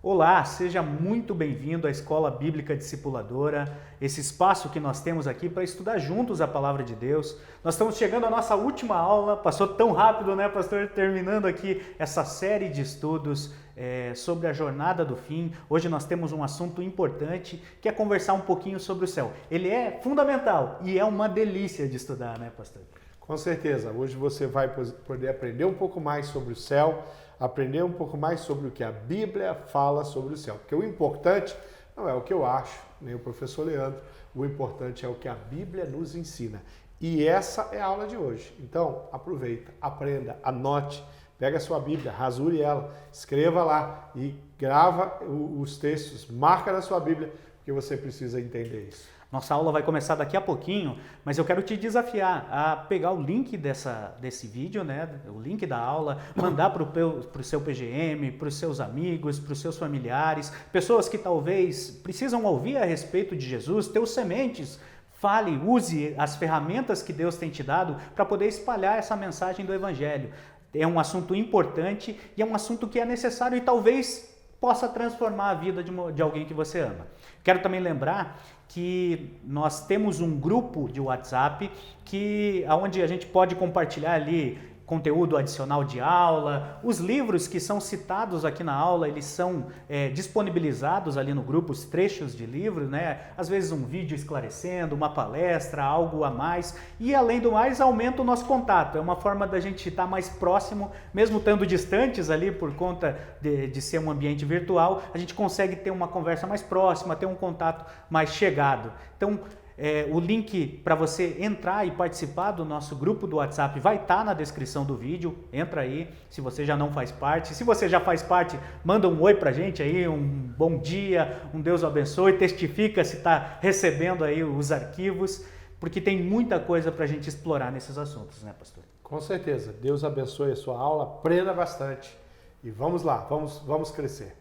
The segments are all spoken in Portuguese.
Olá, seja muito bem-vindo à Escola Bíblica Discipuladora, esse espaço que nós temos aqui para estudar juntos a Palavra de Deus. Nós estamos chegando à nossa última aula, passou tão rápido, né, pastor? Terminando aqui essa série de estudos sobre a jornada do fim. Hoje nós temos um assunto importante, que é conversar um pouquinho sobre o céu. Ele é fundamental e é uma delícia de estudar, né, pastor? Com certeza, hoje você vai poder aprender um pouco mais sobre o céu, aprender um pouco mais sobre o que a Bíblia fala sobre o céu. Porque o importante não é o que eu acho, nem o professor Leandro, o importante é o que a Bíblia nos ensina. E essa é a aula de hoje. Então, aproveita, aprenda, anote, pega a sua Bíblia, rasure ela, escreva lá e grava os textos, marca na sua Bíblia, porque você precisa entender isso. Nossa aula vai começar daqui a pouquinho, mas eu quero te desafiar a pegar o link desse vídeo, né, o link da aula, mandar para o seu PGM, para os seus amigos, para os seus familiares, pessoas que talvez precisam ouvir a respeito de Jesus, teus sementes. Fale, use as ferramentas que Deus tem te dado para poder espalhar essa mensagem do Evangelho. É um assunto importante e é um assunto que é necessário e talvez possa transformar a vida de alguém que você ama. Quero também lembrar que nós temos um grupo de WhatsApp onde a gente pode compartilhar ali conteúdo adicional de aula, os livros que são citados aqui na aula, eles são disponibilizados ali no grupo, os trechos de livros, né? Às vezes um vídeo esclarecendo, uma palestra, algo a mais, e além do mais aumenta o nosso contato, é uma forma da gente estar mais próximo, mesmo estando distantes ali por conta de ser um ambiente virtual, a gente consegue ter uma conversa mais próxima, ter um contato mais chegado. Então, o link para você entrar e participar do nosso grupo do WhatsApp vai estar na descrição do vídeo, entra aí, se você já não faz parte. Se você já faz parte, manda um oi pra gente aí, um bom dia, um Deus o abençoe, testifica se está recebendo aí os arquivos, porque tem muita coisa para a gente explorar nesses assuntos, né, pastor? Com certeza, Deus abençoe a sua aula, aprenda bastante e vamos lá, vamos crescer.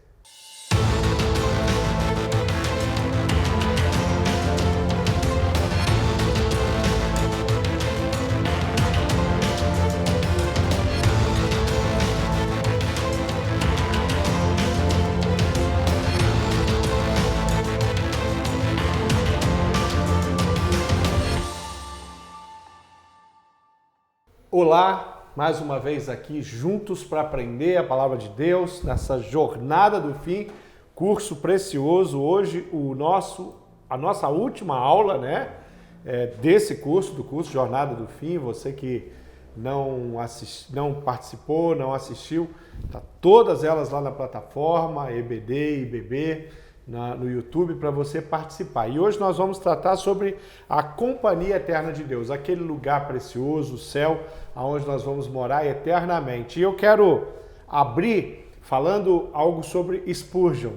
Olá, mais uma vez aqui juntos para aprender a Palavra de Deus nessa jornada do fim, curso precioso. Hoje a nossa última aula, né, desse curso, do curso Jornada do Fim. Você que não participou, não assistiu, tá todas elas lá na plataforma EBD, IBB, no YouTube para você participar. E hoje nós vamos tratar sobre a companhia eterna de Deus, aquele lugar precioso, o céu, aonde nós vamos morar eternamente. E eu quero abrir falando algo sobre Spurgeon.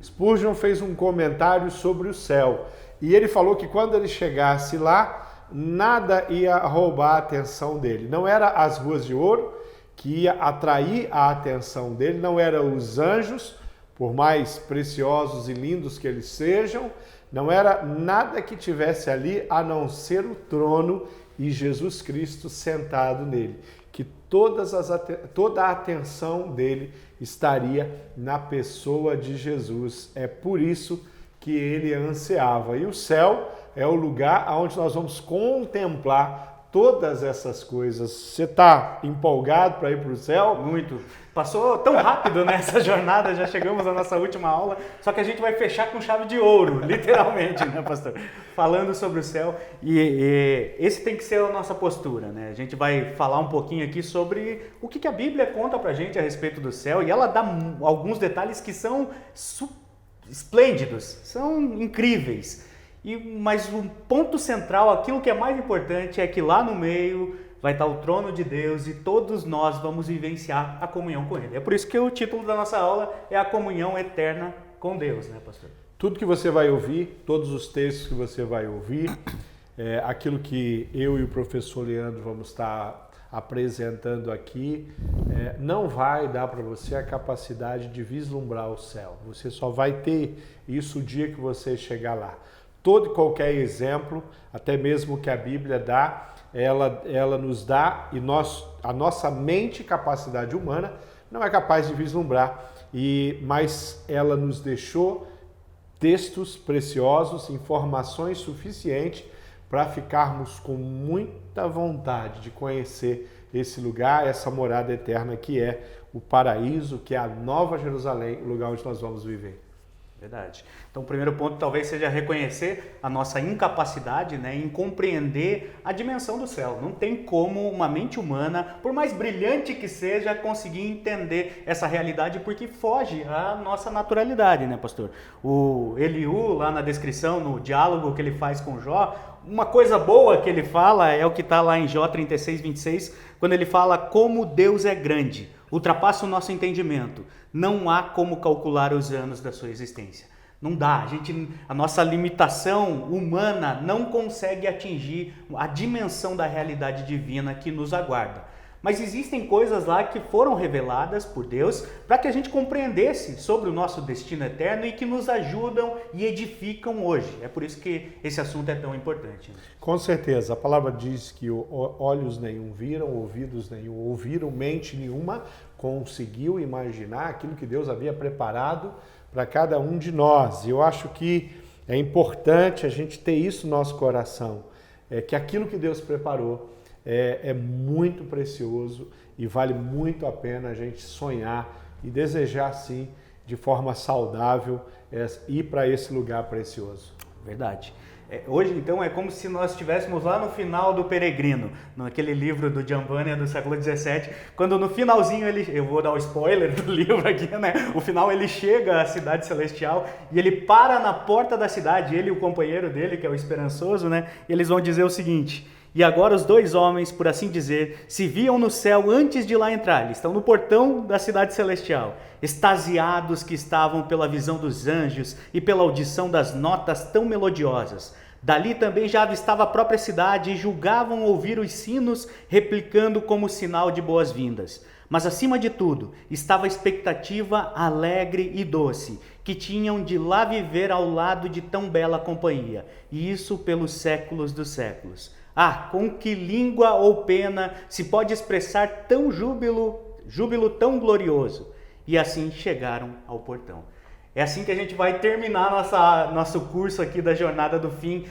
Spurgeon fez um comentário sobre o céu e ele falou que quando ele chegasse lá, nada ia roubar a atenção dele. Não era as ruas de ouro que ia atrair a atenção dele, não eram os anjos, por mais preciosos e lindos que eles sejam, não era nada que tivesse ali a não ser o trono e Jesus Cristo sentado nele, que toda a atenção dele estaria na pessoa de Jesus. É por isso que ele ansiava. E o céu é o lugar onde nós vamos contemplar todas essas coisas. Você está empolgado para ir para o céu? Muito. Passou tão rápido nessa jornada, já chegamos à nossa última aula, só que a gente vai fechar com chave de ouro, literalmente, né, pastor? Falando sobre o céu, e esse tem que ser a nossa postura, né? A gente vai falar um pouquinho aqui sobre o que a Bíblia conta pra gente a respeito do céu, e ela dá alguns detalhes que são esplêndidos, são incríveis. Mas o ponto central, aquilo que é mais importante, é que lá no meio vai estar o trono de Deus e todos nós vamos vivenciar a comunhão com Ele. É por isso que o título da nossa aula é a comunhão eterna com Deus, né, pastor? Tudo que você vai ouvir, todos os textos que você vai ouvir, aquilo que eu e o professor Leandro vamos estar apresentando aqui, não vai dar para você a capacidade de vislumbrar o céu. Você só vai ter isso o dia que você chegar lá. Todo e qualquer exemplo, até mesmo que a Bíblia dá, ela nos dá, e a nossa mente e capacidade humana não é capaz de vislumbrar mas ela nos deixou textos preciosos, informações suficientes para ficarmos com muita vontade de conhecer esse lugar, essa morada eterna que é o paraíso, que é a Nova Jerusalém, o lugar onde nós vamos viver. Verdade. Então, o primeiro ponto talvez seja reconhecer a nossa incapacidade, né, em compreender a dimensão do céu. Não tem como uma mente humana, por mais brilhante que seja, conseguir entender essa realidade, porque foge à nossa naturalidade, né, pastor? O Eliú, lá na descrição, no diálogo que ele faz com Jó, uma coisa boa que ele fala é o que está lá em Jó 36, 26, quando ele fala como Deus é grande, ultrapassa o nosso entendimento. Não há como calcular os anos da sua existência. Não dá. A nossa limitação humana não consegue atingir a dimensão da realidade divina que nos aguarda. Mas existem coisas lá que foram reveladas por Deus para que a gente compreendesse sobre o nosso destino eterno e que nos ajudam e edificam hoje. É por isso que esse assunto é tão importante. Com certeza. A palavra diz que olhos nenhum viram, ouvidos nenhum ouviram, mente nenhuma conseguiu imaginar aquilo que Deus havia preparado para cada um de nós. E eu acho que é importante a gente ter isso no nosso coração, que aquilo que Deus preparou é muito precioso e vale muito a pena a gente sonhar e desejar, sim, de forma saudável, ir para esse lugar precioso. Verdade. Hoje, então, é como se nós estivéssemos lá no final do Peregrino, naquele livro do Giovanni do século XVII, quando no finalzinho eu vou dar o spoiler do livro aqui, né? O final ele chega à cidade celestial e ele para na porta da cidade, ele e o companheiro dele, que é o esperançoso, né? E eles vão dizer o seguinte: e agora os dois homens, por assim dizer, se viam no céu antes de lá entrar. Eles estão no portão da cidade celestial, extasiados que estavam pela visão dos anjos e pela audição das notas tão melodiosas. Dali também já avistava a própria cidade e julgavam ouvir os sinos replicando como sinal de boas-vindas. Mas acima de tudo, estava a expectativa alegre e doce, que tinham de lá viver ao lado de tão bela companhia, e isso pelos séculos dos séculos. Ah, com que língua ou pena se pode expressar tão júbilo tão glorioso? E assim chegaram ao portão. É assim que a gente vai terminar nosso curso aqui da Jornada do Fim,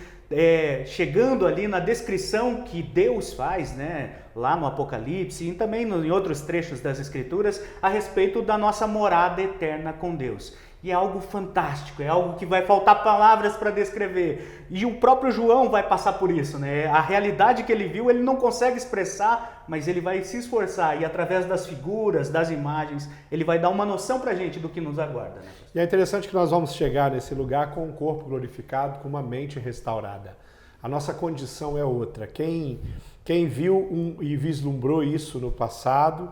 chegando ali na descrição que Deus faz, né, lá no Apocalipse e também em outros trechos das Escrituras, a respeito da nossa morada eterna com Deus. E é algo fantástico, é algo que vai faltar palavras para descrever. E o próprio João vai passar por isso, né? A realidade que ele viu, ele não consegue expressar, mas ele vai se esforçar. E através das figuras, das imagens, ele vai dar uma noção para a gente do que nos aguarda, né? E é interessante que nós vamos chegar nesse lugar com um corpo glorificado, com uma mente restaurada. A nossa condição é outra. Quem viu e vislumbrou isso no passado,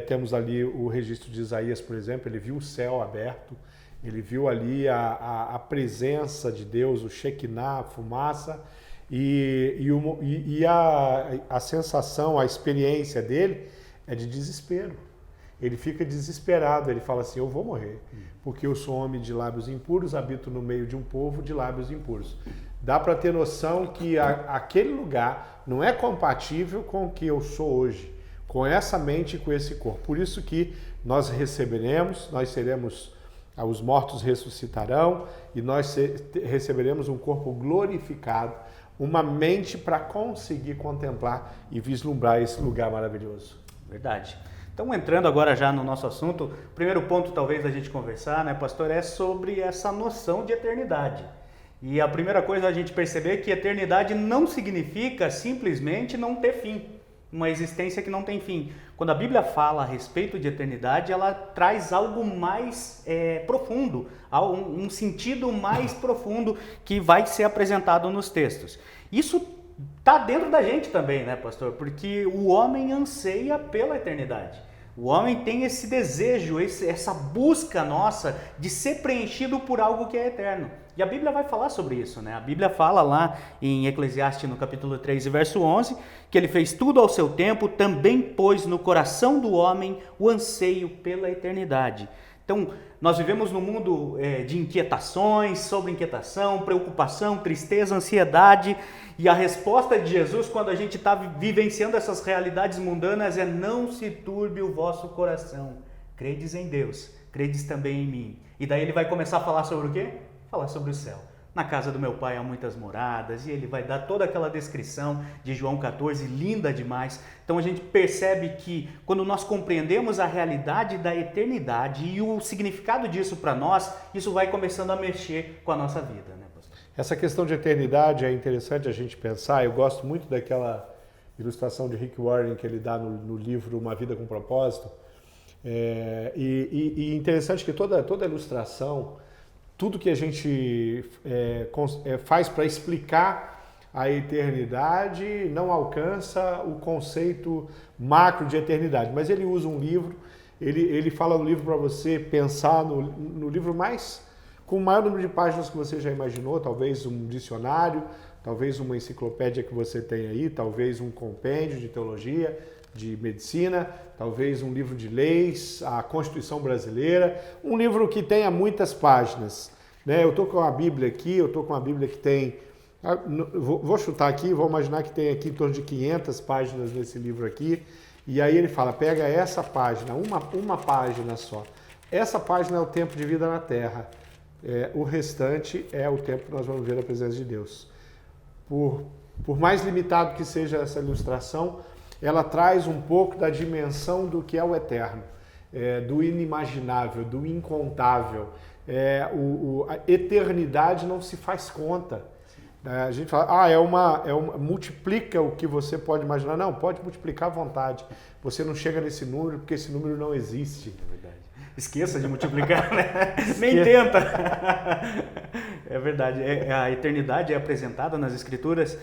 temos ali o registro de Isaías, por exemplo, ele viu o céu aberto, ele viu ali a presença de Deus, o Shekinah, a fumaça, e a sensação, a experiência dele é de desespero. Ele fica desesperado, ele fala assim: eu vou morrer, porque eu sou homem de lábios impuros, habito no meio de um povo de lábios impuros. Dá para ter noção que aquele lugar não é compatível com o que eu sou hoje, com essa mente e com esse corpo. Por isso que nós receberemos, nós seremos, os mortos ressuscitarão e nós receberemos um corpo glorificado, uma mente para conseguir contemplar e vislumbrar esse lugar maravilhoso. Verdade. Então, entrando agora já no nosso assunto, o primeiro ponto talvez da gente conversar, né, pastor, é sobre essa noção de eternidade. E a primeira coisa é a gente perceber que eternidade não significa simplesmente não ter fim, uma existência que não tem fim. Quando a Bíblia fala a respeito de eternidade, ela traz algo mais profundo, um sentido mais profundo que vai ser apresentado nos textos. Isso está dentro da gente também, né, pastor? Porque o homem anseia pela eternidade. O homem tem esse desejo, essa busca nossa de ser preenchido por algo que é eterno. E a Bíblia vai falar sobre isso, né? A Bíblia fala lá em Eclesiastes, no capítulo 3, verso 11, que ele fez tudo ao seu tempo, também pôs no coração do homem o anseio pela eternidade. Então, nós vivemos num mundo de inquietações, sobre inquietação, preocupação, tristeza, ansiedade. E a resposta de Jesus, quando a gente está vivenciando essas realidades mundanas, é: não se turbe o vosso coração. Credes em Deus, credes também em mim. E daí ele vai começar a falar sobre o quê? Falar sobre o céu. Na casa do meu pai há muitas moradas, e ele vai dar toda aquela descrição de João 14, linda demais. Então a gente percebe que quando nós compreendemos a realidade da eternidade e o significado disso para nós, isso vai começando a mexer com a nossa vida, né, pastor? Essa questão de eternidade é interessante a gente pensar. Eu gosto muito daquela ilustração de Rick Warren que ele dá no livro Uma Vida com Propósito. E interessante que toda ilustração, tudo que a gente faz para explicar a eternidade não alcança o conceito macro de eternidade. Mas ele usa um livro, ele fala no livro para você pensar no livro com o maior número de páginas que você já imaginou, talvez um dicionário, talvez uma enciclopédia que você tem aí, talvez um compêndio de teologia, de medicina, talvez um livro de leis, a Constituição Brasileira, um livro que tenha muitas páginas. Né? Eu estou com a Bíblia aqui, que tem, vou chutar aqui, vou imaginar que tem aqui em torno de 500 páginas nesse livro aqui, e aí ele fala, pega essa página, uma página só. Essa página é o tempo de vida na Terra, o restante é o tempo que nós vamos ver na presença de Deus. Por mais limitado que seja essa ilustração, ela traz um pouco da dimensão do que é o eterno, do inimaginável, do incontável. A eternidade não se faz conta. A gente fala, multiplica o que você pode imaginar. Não, pode multiplicar à vontade. Você não chega nesse número porque esse número não existe. É verdade. Esqueça de multiplicar, né? Nem tenta. É verdade. A eternidade é apresentada nas Escrituras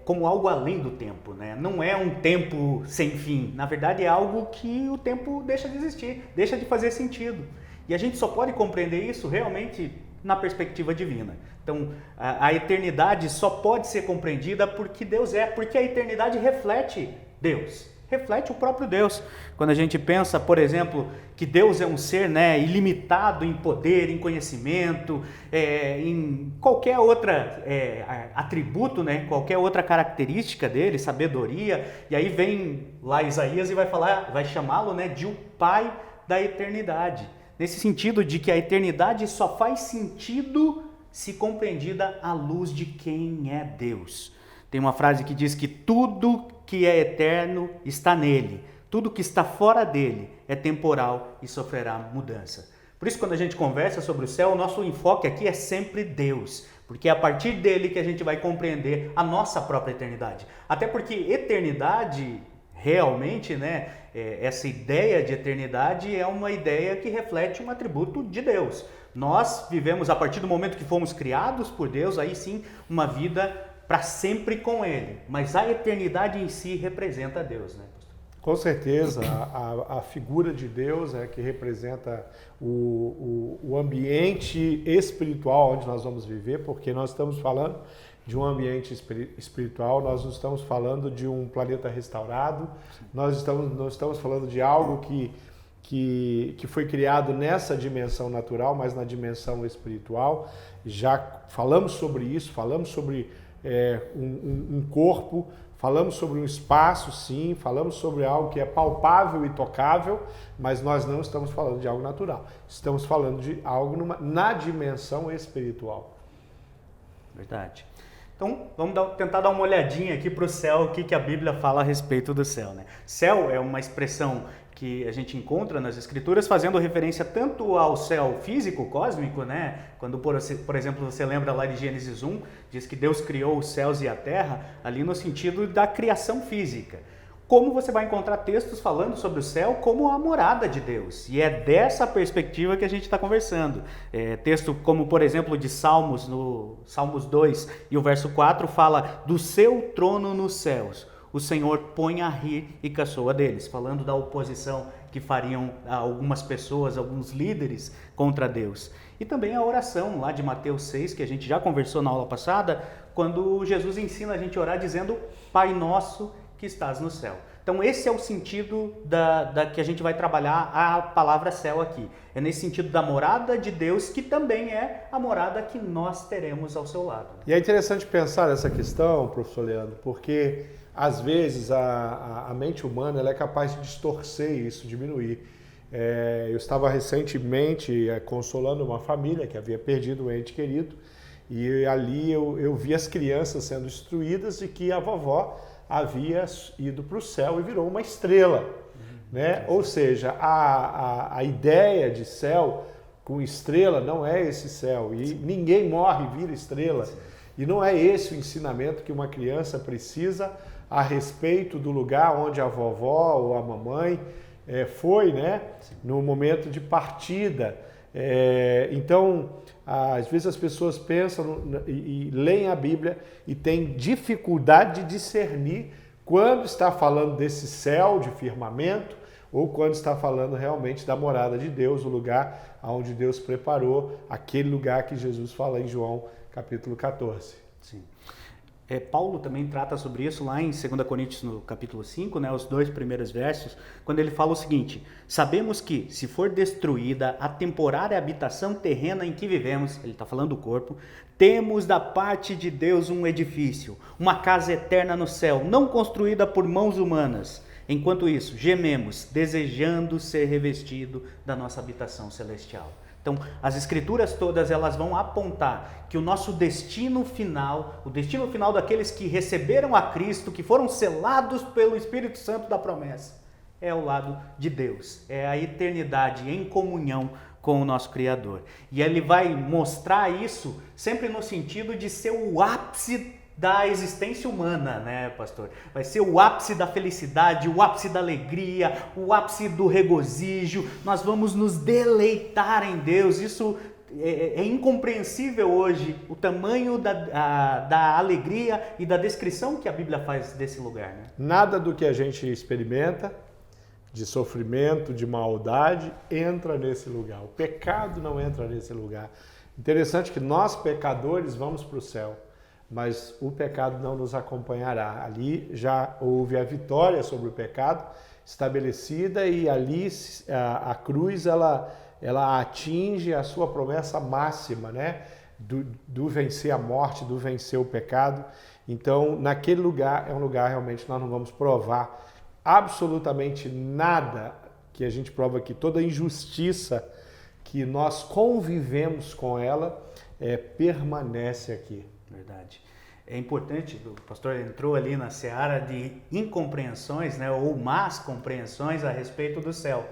como algo além do tempo, né? Não é um tempo sem fim. Na verdade, é algo que o tempo deixa de existir, deixa de fazer sentido. E a gente só pode compreender isso realmente na perspectiva divina. Então, a eternidade só pode ser compreendida porque Deus porque a eternidade reflete Deus. Reflete o próprio Deus. Quando a gente pensa, por exemplo, que Deus é um ser, né, ilimitado em poder, em conhecimento, em qualquer outro atributo, né, qualquer outra característica dele, sabedoria, e aí vem lá Isaías e vai chamá-lo, né, de o Pai da eternidade. Nesse sentido de que a eternidade só faz sentido se compreendida à luz de quem é Deus. Tem uma frase que diz que tudo que é eterno está nele, tudo que está fora dele é temporal e sofrerá mudança. Por isso, quando a gente conversa sobre o céu, o nosso enfoque aqui é sempre Deus, porque é a partir dele que a gente vai compreender a nossa própria eternidade. Até porque eternidade, realmente, né, essa ideia de eternidade é uma ideia que reflete um atributo de Deus. Nós vivemos, a partir do momento que fomos criados por Deus, aí sim, uma vida para sempre com Ele. Mas a eternidade em si representa Deus, né, pastor? Com certeza, a figura de Deus é que representa o ambiente espiritual onde nós vamos viver, porque nós estamos falando de um ambiente espiritual, nós não estamos falando de um planeta restaurado, nós estamos falando de algo que foi criado nessa dimensão natural, mas na dimensão espiritual. Já falamos sobre isso, falamos sobre um corpo, falamos sobre um espaço, sim, falamos sobre algo que é palpável e tocável, mas nós não estamos falando de algo natural, estamos falando de algo na dimensão espiritual. Verdade. Então, vamos tentar dar uma olhadinha aqui para o céu, o que a Bíblia fala a respeito do céu, né? Céu é uma expressão que a gente encontra nas Escrituras fazendo referência tanto ao céu físico, cósmico, né? Quando, por exemplo, você lembra lá de Gênesis 1, diz que Deus criou os céus e a terra, ali no sentido da criação física. Como você vai encontrar textos falando sobre o céu como a morada de Deus. E é dessa perspectiva que a gente está conversando. Texto como, por exemplo, de Salmos, no Salmos 2 e o verso 4, fala do seu trono nos céus. O Senhor põe a rir e caçoa deles, falando da oposição que fariam algumas pessoas, alguns líderes contra Deus. E também a oração lá de Mateus 6, que a gente já conversou na aula passada, quando Jesus ensina a gente a orar dizendo, Pai nosso que estás no céu. Então esse é o sentido da que a gente vai trabalhar a palavra céu aqui. É nesse sentido da morada de Deus, que também é a morada que nós teremos ao seu lado. E é interessante pensar essa questão, professor Leandro, porque às vezes a mente humana ela é capaz de distorcer isso, diminuir. Eu estava recentemente consolando uma família que havia perdido um ente querido e ali eu vi as crianças sendo instruídas de que a vovó havia ido para o céu e virou uma estrela, né? Ou seja, a ideia de céu com estrela não é esse céu e ninguém morre e vira estrela e não é esse o ensinamento que uma criança precisa a respeito do lugar onde a vovó ou a mamãe foi, né? No momento de partida. Então, às vezes as pessoas pensam e leem a Bíblia e têm dificuldade de discernir quando está falando desse céu de firmamento ou quando está falando realmente da morada de Deus, o lugar onde Deus preparou, aquele lugar que Jesus fala em João capítulo 14. Sim. Paulo também trata sobre isso lá em 2 Coríntios, no capítulo 5, né, os 2 primeiros versos, quando ele fala o seguinte: sabemos que, se for destruída a temporária habitação terrena em que vivemos, ele está falando do corpo, temos da parte de Deus um edifício, uma casa eterna no céu, não construída por mãos humanas. Enquanto isso, gememos, desejando ser revestido da nossa habitação celestial. Então, as escrituras todas, elas vão apontar que o nosso destino final, o destino final daqueles que receberam a Cristo, que foram selados pelo Espírito Santo da promessa, é ao lado de Deus, é a eternidade em comunhão com o nosso Criador. E ele vai mostrar isso sempre no sentido de ser o ápice da existência humana, né, pastor? Vai ser o ápice da felicidade, o ápice da alegria, o ápice do regozijo. Nós vamos nos deleitar em Deus. Isso é incompreensível hoje, o tamanho da alegria e da descrição que a Bíblia faz desse lugar, né? Nada do que a gente experimenta, de sofrimento, de maldade, entra nesse lugar. O pecado não entra nesse lugar. Interessante que nós, pecadores, vamos para o céu, mas o pecado não nos acompanhará. Ali já houve a vitória sobre o pecado estabelecida e ali a cruz ela atinge a sua promessa máxima, né? Do vencer a morte, do vencer o pecado. Então, naquele lugar é um lugar realmente nós não vamos provar absolutamente nada que a gente prova aqui, toda injustiça que nós convivemos com ela permanece aqui. Verdade. É importante, o pastor entrou ali na seara de incompreensões, né, ou más compreensões a respeito do céu.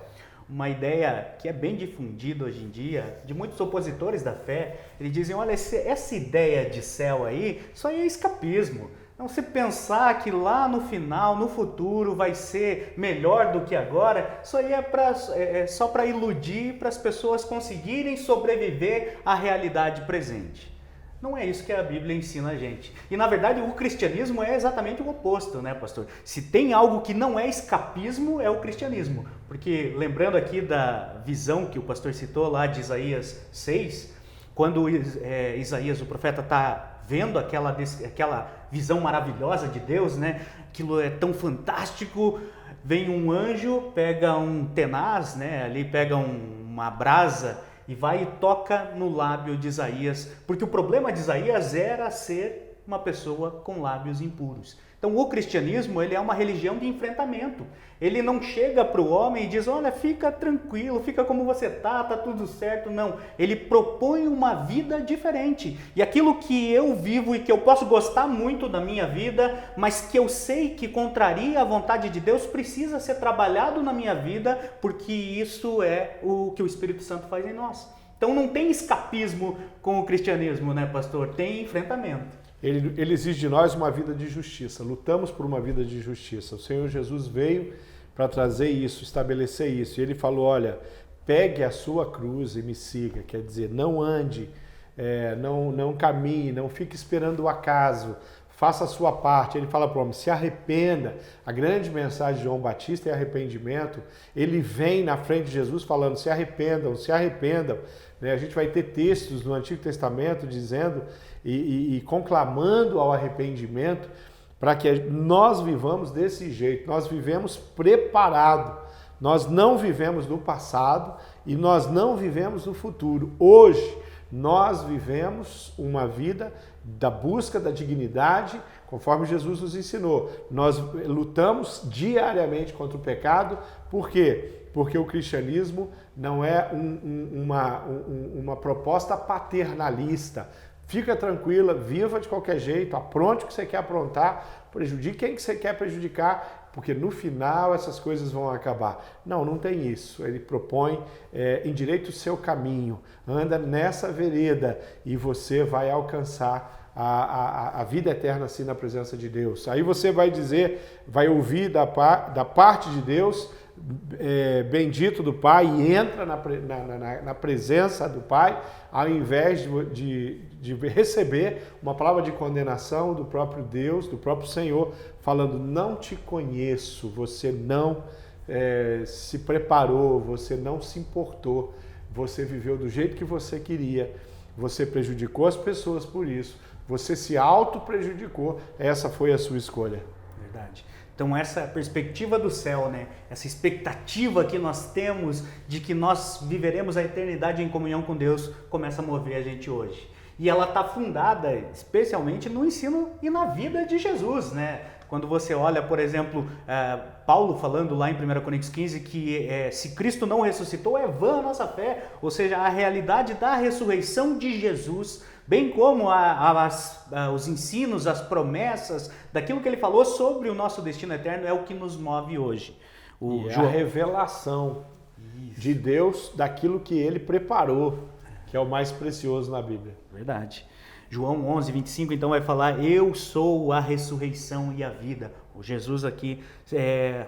Uma ideia que é bem difundida hoje em dia, de muitos opositores da fé, eles dizem, olha, essa ideia de céu aí, isso aí é escapismo. Não se pensar que lá no final, no futuro, vai ser melhor do que agora, isso aí é só para iludir, para as pessoas conseguirem sobreviver à realidade presente. Não é isso que a Bíblia ensina a gente. E, na verdade, o cristianismo é exatamente o oposto, né, pastor? Se tem algo que não é escapismo, é o cristianismo. Porque, lembrando aqui da visão que o pastor citou lá de Isaías 6, quando Isaías, o profeta, está vendo aquela visão maravilhosa de Deus, né? Aquilo é tão fantástico, vem um anjo, pega um tenaz, né? Ali pega uma brasa e vai e toca no lábio de Isaías, porque o problema de Isaías era ser uma pessoa com lábios impuros. Então o cristianismo, ele é uma religião de enfrentamento. Ele não chega para o homem e diz, olha, fica tranquilo, fica como você tá tudo certo. Não, ele propõe uma vida diferente. E aquilo que eu vivo e que eu posso gostar muito da minha vida, mas que eu sei que contraria a vontade de Deus, precisa ser trabalhado na minha vida, porque isso é o que o Espírito Santo faz em nós. Então não tem escapismo com o cristianismo, né, pastor? Tem enfrentamento. Ele exige de nós uma vida de justiça, lutamos por uma vida de justiça. O Senhor Jesus veio para trazer isso, estabelecer isso. E ele falou, olha, pegue a sua cruz e me siga. Quer dizer, não ande, não caminhe, não fique esperando o acaso, faça a sua parte. Ele fala para o homem, se arrependa. A grande mensagem de João Batista é arrependimento. Ele vem na frente de Jesus falando, se arrependam, se arrependam. A gente vai ter textos no Antigo Testamento dizendo e conclamando ao arrependimento para que nós vivamos desse jeito. Nós vivemos preparado. Nós não vivemos no passado e nós não vivemos no futuro. Hoje, nós vivemos uma vida da busca da dignidade, conforme Jesus nos ensinou. Nós lutamos diariamente contra o pecado. Por quê? Porque o cristianismo não é uma proposta paternalista. Fica tranquila, viva de qualquer jeito, apronte o que você quer aprontar, prejudique quem que você quer prejudicar, porque no final essas coisas vão acabar. Não tem isso. Ele propõe, endireita o seu caminho, anda nessa vereda e você vai alcançar a vida eterna assim na presença de Deus. Aí você vai dizer, vai ouvir da parte de Deus, bendito do Pai, e entra na presença do Pai, ao invés de receber uma palavra de condenação do próprio Deus, do próprio Senhor, falando, não te conheço, você não se preparou, você não se importou, você viveu do jeito que você queria, você prejudicou as pessoas por isso, você se auto-prejudicou, essa foi a sua escolha. Verdade. Então essa perspectiva do céu, né? Essa expectativa que nós temos de que nós viveremos a eternidade em comunhão com Deus, começa a mover a gente hoje. E ela está fundada especialmente no ensino e na vida de Jesus, né? Quando você olha, por exemplo, Paulo falando lá em 1 Coríntios 15 que se Cristo não ressuscitou, é vã a nossa fé. Ou seja, a realidade da ressurreição de Jesus, bem como os ensinos, as promessas, daquilo que ele falou sobre o nosso destino eterno, é o que nos move hoje. A revelação de Deus daquilo que ele preparou, que é o mais precioso na Bíblia. Verdade. João 11, 25, então vai falar, eu sou a ressurreição e a vida. O Jesus aqui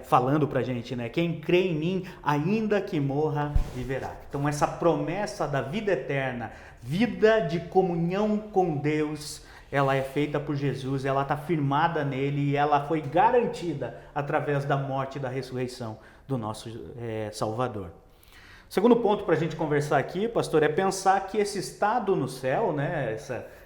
falando pra gente, né? Quem crê em mim, ainda que morra, viverá. Então essa promessa da vida eterna, vida de comunhão com Deus, ela é feita por Jesus, ela está firmada nele e ela foi garantida através da morte e da ressurreição do nosso Salvador. O segundo ponto para a gente conversar aqui, pastor, é pensar que esse estado no céu, né,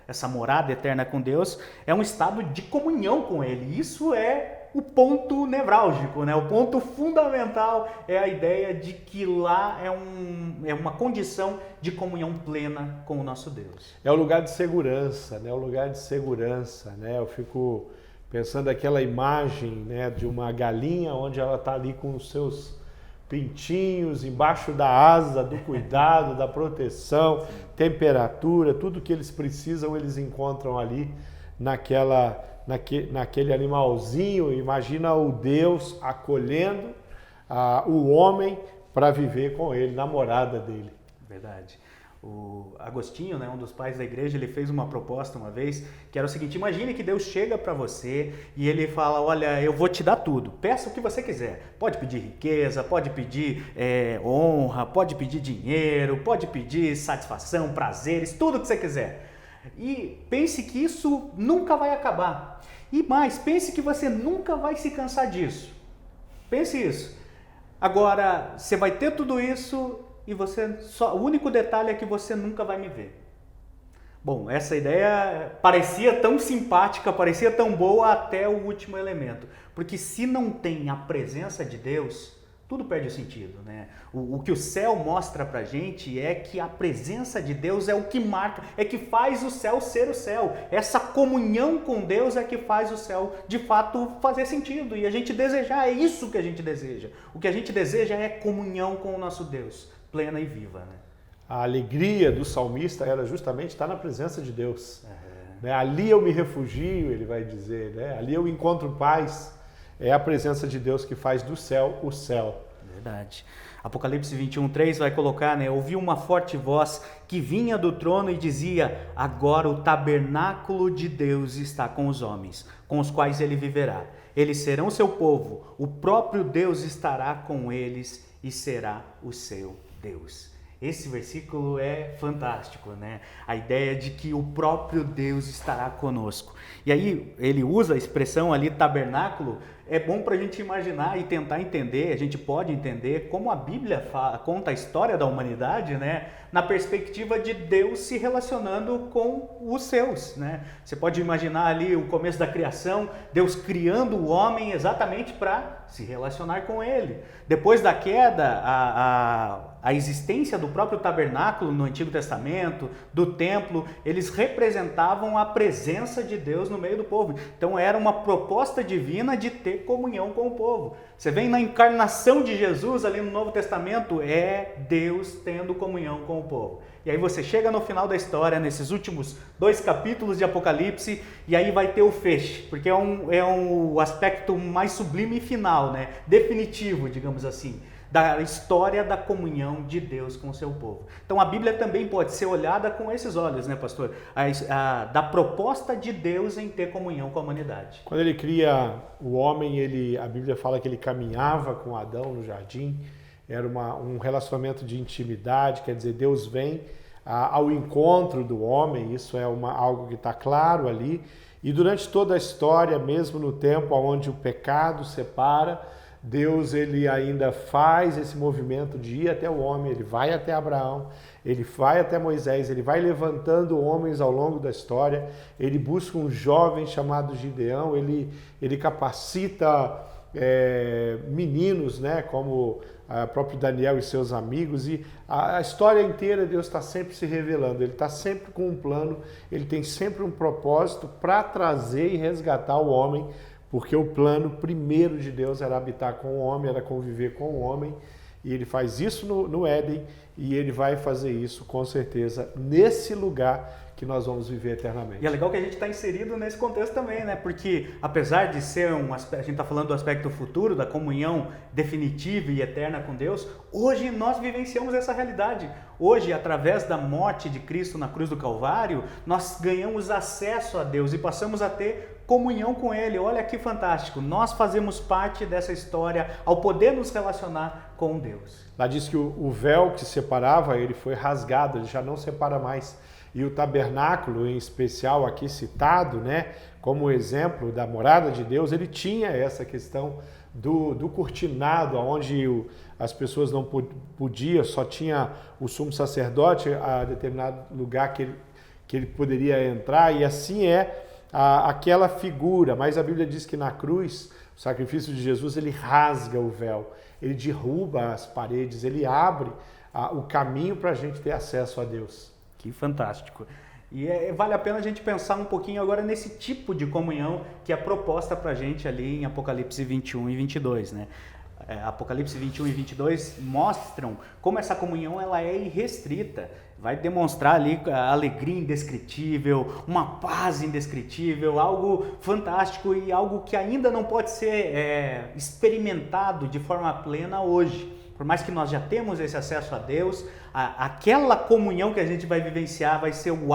essa morada eterna com Deus, é um estado de comunhão com Ele. Isso é o ponto nevrálgico, né? O ponto fundamental é a ideia de que lá é uma condição de comunhão plena com o nosso Deus. É o lugar de segurança, né? O lugar de segurança, né? Eu fico pensando aquela imagem, né, de uma galinha onde ela está ali com os seus pintinhos embaixo da asa, do cuidado, da proteção, temperatura, tudo que eles precisam eles encontram ali naquele animalzinho. Imagina o Deus acolhendo o homem para viver com ele, na morada dele. Verdade. O Agostinho, né, um dos pais da igreja, ele fez uma proposta uma vez, que era o seguinte: imagine que Deus chega para você e ele fala, olha, eu vou te dar tudo, peça o que você quiser. Pode pedir riqueza, pode pedir honra, pode pedir dinheiro, pode pedir satisfação, prazeres, tudo que você quiser. E pense que isso nunca vai acabar. E mais, pense que você nunca vai se cansar disso. Pense isso. Agora, você vai ter tudo isso e o único detalhe é que você nunca vai me ver. Bom, essa ideia parecia tão simpática, parecia tão boa até o último elemento. Porque se não tem a presença de Deus, tudo perde o sentido, né? O que o céu mostra pra gente é que a presença de Deus é o que marca, é que faz o céu ser o céu. Essa comunhão com Deus é que faz o céu, de fato, fazer sentido. E a gente desejar, é isso que a gente deseja. O que a gente deseja é comunhão com o nosso Deus, plena e viva, né? A alegria do salmista era justamente estar na presença de Deus. Né? Ali eu me refugio, ele vai dizer, né? Ali eu encontro paz. É a presença de Deus que faz do céu o céu. Verdade. Apocalipse 21:3 vai colocar, né? Ouvi uma forte voz que vinha do trono e dizia: agora o tabernáculo de Deus está com os homens, com os quais ele viverá. Eles serão seu povo, o próprio Deus estará com eles e será o seu Deus. Esse versículo é fantástico, né? A ideia de que o próprio Deus estará conosco. E aí ele usa a expressão ali, tabernáculo. É bom para a gente imaginar e tentar entender, a gente pode entender como a Bíblia conta a história da humanidade, né? Na perspectiva de Deus se relacionando com os seus, né? Você pode imaginar ali o começo da criação, Deus criando o homem exatamente para se relacionar com ele. Depois da queda, a existência do próprio tabernáculo no Antigo Testamento, do templo, eles representavam a presença de Deus no meio do povo. Então era uma proposta divina de ter comunhão com o povo. Você vê na encarnação de Jesus ali no Novo Testamento, é Deus tendo comunhão com o povo. E aí você chega no final da história, nesses últimos 2 capítulos de Apocalipse, e aí vai ter o feche, porque é um aspecto mais sublime e final, né? Definitivo, digamos assim, da história da comunhão de Deus com o seu povo. Então a Bíblia também pode ser olhada com esses olhos, né, pastor? Da proposta de Deus em ter comunhão com a humanidade. Quando ele cria o homem, a Bíblia fala que ele caminhava com Adão no jardim. Era um relacionamento de intimidade, quer dizer, Deus vem ao encontro do homem, isso é algo que está claro ali. E durante toda a história, mesmo no tempo onde o pecado separa, Deus ele ainda faz esse movimento de ir até o homem, ele vai até Abraão, ele vai até Moisés, ele vai levantando homens ao longo da história, ele busca um jovem chamado Gideão, ele capacita meninos, né, como o próprio Daniel e seus amigos, e a história inteira Deus está sempre se revelando, ele está sempre com um plano, ele tem sempre um propósito para trazer e resgatar o homem, porque o plano primeiro de Deus era habitar com o homem, era conviver com o homem, e ele faz isso no Éden, e ele vai fazer isso com certeza nesse lugar que nós vamos viver eternamente. E é legal que a gente está inserido nesse contexto também, né? Porque apesar de ser a gente está falando do aspecto futuro, da comunhão definitiva e eterna com Deus, hoje nós vivenciamos essa realidade. Hoje, através da morte de Cristo na cruz do Calvário, nós ganhamos acesso a Deus e passamos a ter comunhão com Ele. Olha que fantástico, nós fazemos parte dessa história ao poder nos relacionar com Deus. Lá diz que o véu que separava, ele foi rasgado, ele já não separa mais. E o tabernáculo, em especial aqui citado, né, como exemplo da morada de Deus, ele tinha essa questão do cortinado, onde as pessoas não podiam, só tinha o sumo sacerdote a determinado lugar que ele poderia entrar, e assim aquela figura. Mas a Bíblia diz que na cruz, o sacrifício de Jesus, ele rasga o véu, ele derruba as paredes, ele abre o caminho para a gente ter acesso a Deus. Que fantástico. E vale a pena a gente pensar um pouquinho agora nesse tipo de comunhão que é proposta para a gente ali em Apocalipse 21 e 22, né? Apocalipse 21 e 22 mostram como essa comunhão ela é irrestrita. Vai demonstrar ali a alegria indescritível, uma paz indescritível, algo fantástico e algo que ainda não pode ser experimentado de forma plena hoje. Por mais que nós já temos esse acesso a Deus, aquela comunhão que a gente vai vivenciar vai ser o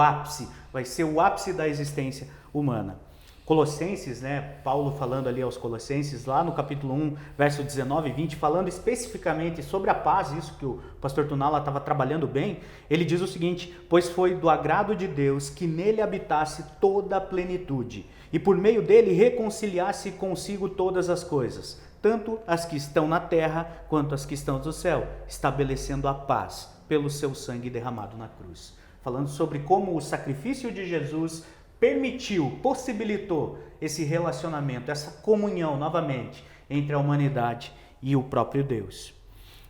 ápice da existência humana. Colossenses, né, Paulo falando ali aos Colossenses, lá no capítulo 1, verso 19 e 20, falando especificamente sobre a paz, isso que o pastor Tunala estava trabalhando bem, ele diz o seguinte: pois foi do agrado de Deus que nele habitasse toda a plenitude, e por meio dele reconciliasse consigo todas as coisas, tanto as que estão na terra quanto as que estão no céu, estabelecendo a paz pelo seu sangue derramado na cruz. Falando sobre como o sacrifício de Jesus possibilitou esse relacionamento, essa comunhão novamente entre a humanidade e o próprio Deus.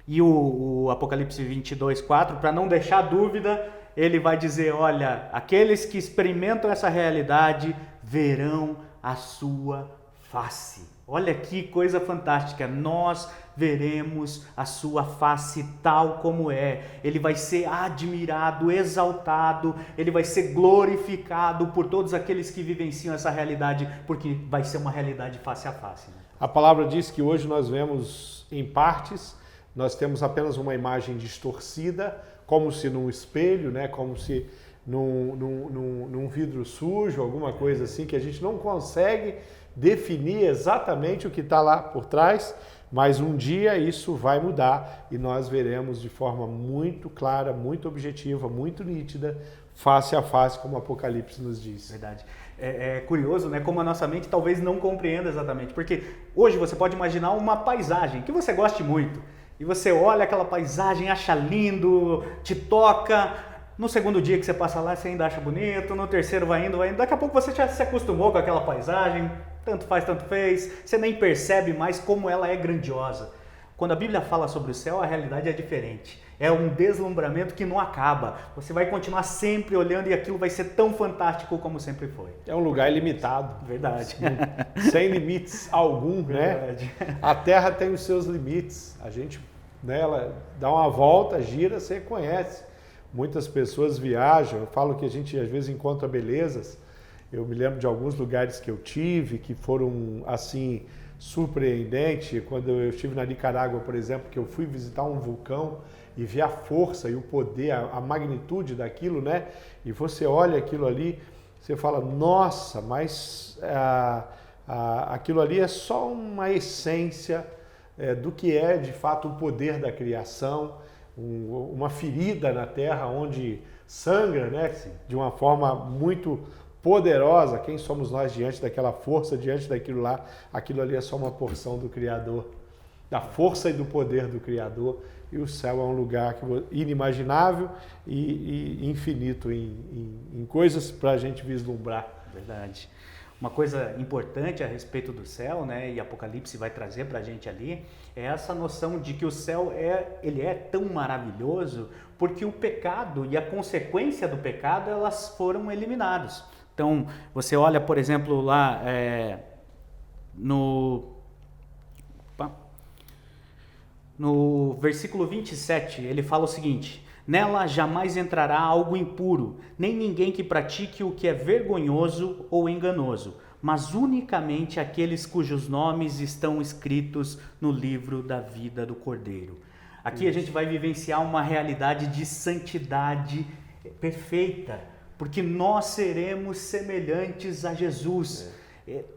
E o Apocalipse 22:4, para não deixar dúvida, ele vai dizer, olha, aqueles que experimentam essa realidade verão a sua face. Olha que coisa fantástica, nós veremos a sua face tal como é. Ele vai ser admirado, exaltado, ele vai ser glorificado por todos aqueles que vivenciam essa realidade, porque vai ser uma realidade face a face. Né? A palavra diz que hoje nós vemos em partes, nós temos apenas uma imagem distorcida, como se num espelho, né? Como se num vidro sujo, alguma coisa assim, que a gente não consegue definir exatamente o que está lá por trás, mas um dia isso vai mudar e nós veremos de forma muito clara, muito objetiva, muito nítida, face a face, como o Apocalipse nos diz. Verdade. É curioso, né, como a nossa mente talvez não compreenda exatamente, porque hoje você pode imaginar uma paisagem que você goste muito, e você olha aquela paisagem, acha lindo, te toca. No segundo dia que você passa lá, você ainda acha bonito, no terceiro vai indo, daqui a pouco você já se acostumou com aquela paisagem, tanto faz, tanto fez, você nem percebe mais como ela é grandiosa. Quando a Bíblia fala sobre o céu, a realidade é diferente. É um deslumbramento que não acaba. Você vai continuar sempre olhando e aquilo vai ser tão fantástico como sempre foi. É um lugar ilimitado. Verdade. Sem limites algum, Verdade. né? A Terra tem os seus limites. A gente, né, ela dá uma volta, gira, você conhece. Muitas pessoas viajam. Eu falo que a gente às vezes encontra belezas. Eu me lembro de alguns lugares que eu tive que foram assim surpreendentes. Quando eu estive na Nicarágua, por exemplo, que eu fui visitar um vulcão e ver a força e o poder, a magnitude daquilo, né? E você olha aquilo ali, você fala, nossa, mas aquilo ali é só uma essência do que é de fato o poder da criação, uma ferida na terra onde sangra, né? De uma forma muito poderosa. Quem somos nós diante daquela força, diante daquilo lá? Aquilo ali é só uma porção do Criador, da força e do poder do Criador. E o céu é um lugar inimaginável e infinito em coisas para a gente vislumbrar. Verdade. Uma coisa importante a respeito do céu, né, e Apocalipse vai trazer para a gente ali, é essa noção de que o céu ele é tão maravilhoso porque o pecado e a consequência do pecado, elas foram eliminadas. Então, você olha, por exemplo, lá no versículo 27, ele fala o seguinte: nela jamais entrará algo impuro, nem ninguém que pratique o que é vergonhoso ou enganoso, mas unicamente aqueles cujos nomes estão escritos no livro da vida do Cordeiro. Aqui a gente vai vivenciar uma realidade de santidade perfeita, porque nós seremos semelhantes a Jesus.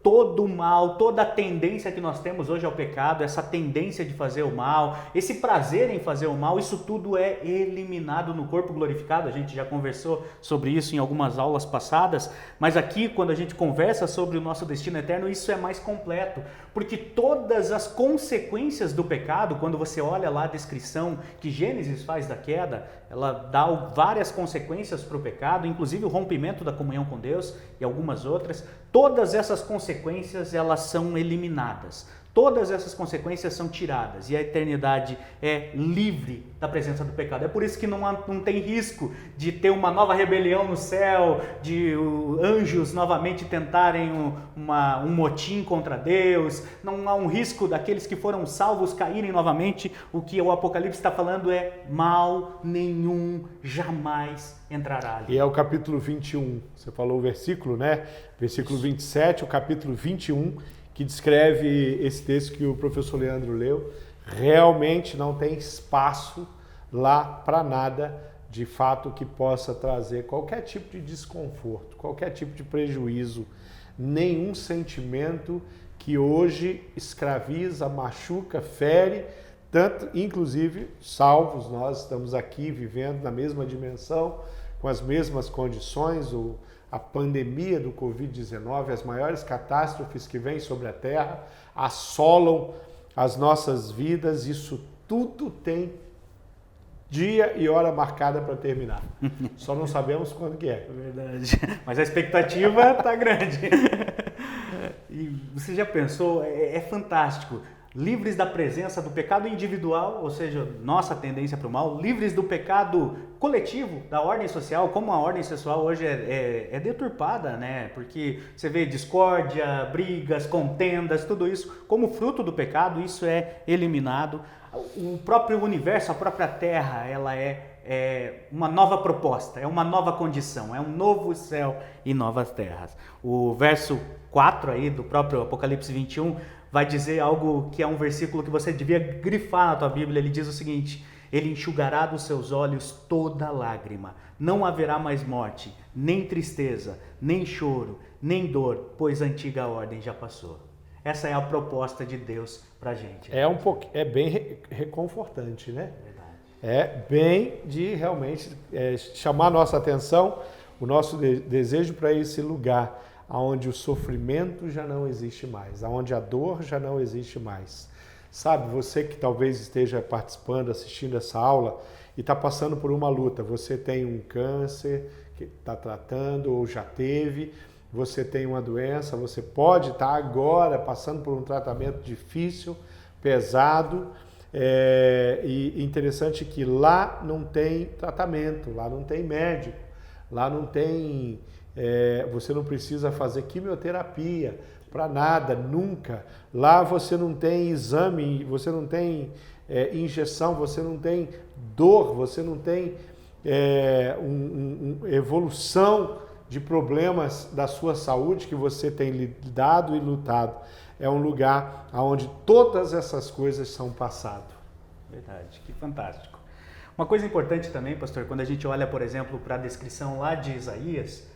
Todo o mal, toda a tendência que nós temos hoje ao pecado, essa tendência de fazer o mal, esse prazer em fazer o mal, isso tudo é eliminado no corpo glorificado. A gente já conversou sobre isso em algumas aulas passadas, mas aqui, quando a gente conversa sobre o nosso destino eterno, isso é mais completo, porque todas as consequências do pecado, quando você olha lá a descrição que Gênesis faz da queda, ela dá várias consequências para o pecado, inclusive o rompimento da comunhão com Deus e algumas outras. Todas essas consequências, elas são eliminadas. Todas essas consequências são tiradas e a eternidade é livre da presença do pecado. É por isso que não tem risco de ter uma nova rebelião no céu, de anjos novamente tentarem um motim contra Deus. Não há um risco daqueles que foram salvos caírem novamente. O que o Apocalipse está falando é mal nenhum jamais entrará ali. E é o capítulo 21, você falou o versículo, né? Versículo 27, o capítulo 21, que descreve esse texto que o professor Leandro leu. Realmente não tem espaço lá para nada, de fato, que possa trazer qualquer tipo de desconforto, qualquer tipo de prejuízo, nenhum sentimento que hoje escraviza, machuca, fere, tanto, inclusive, salvos, nós estamos aqui vivendo na mesma dimensão, com as mesmas condições, a pandemia do Covid-19, as maiores catástrofes que vêm sobre a Terra, assolam as nossas vidas, isso tudo tem dia e hora marcada para terminar. Só não sabemos quando que é. Verdade. Mas a expectativa está grande. E você já pensou, é fantástico. Livres da presença do pecado individual, ou seja, nossa tendência para o mal, livres do pecado coletivo, da ordem social, como a ordem social hoje é deturpada, né? Porque você vê discórdia, brigas, contendas, tudo isso, como fruto do pecado, isso é eliminado. O próprio universo, a própria Terra, ela é uma nova proposta, é uma nova condição, é um novo céu e novas terras. O verso 4 aí do próprio Apocalipse 21 vai dizer algo que é um versículo que você devia grifar na tua Bíblia. Ele diz o seguinte: ele enxugará dos seus olhos toda lágrima, não haverá mais morte, nem tristeza, nem choro, nem dor, pois a antiga ordem já passou. Essa é a proposta de Deus pra gente. É bem reconfortante, né? É bem de realmente chamar a nossa atenção, o nosso desejo para esse lugar onde o sofrimento já não existe mais, onde a dor já não existe mais. Sabe, você que talvez esteja participando, assistindo essa aula e está passando por uma luta, você tem um câncer que está tratando ou já teve, você tem uma doença, você pode estar agora passando por um tratamento difícil, pesado, E interessante que lá não tem tratamento, lá não tem médico, lá não tem... você não precisa fazer quimioterapia para nada, nunca. Lá você não tem exame, você não tem injeção, você não tem dor, você não tem evolução de problemas da sua saúde que você tem lidado e lutado. É um lugar onde todas essas coisas são passado. Verdade, que fantástico. Uma coisa importante também, pastor, quando a gente olha, por exemplo, para a descrição lá de Isaías,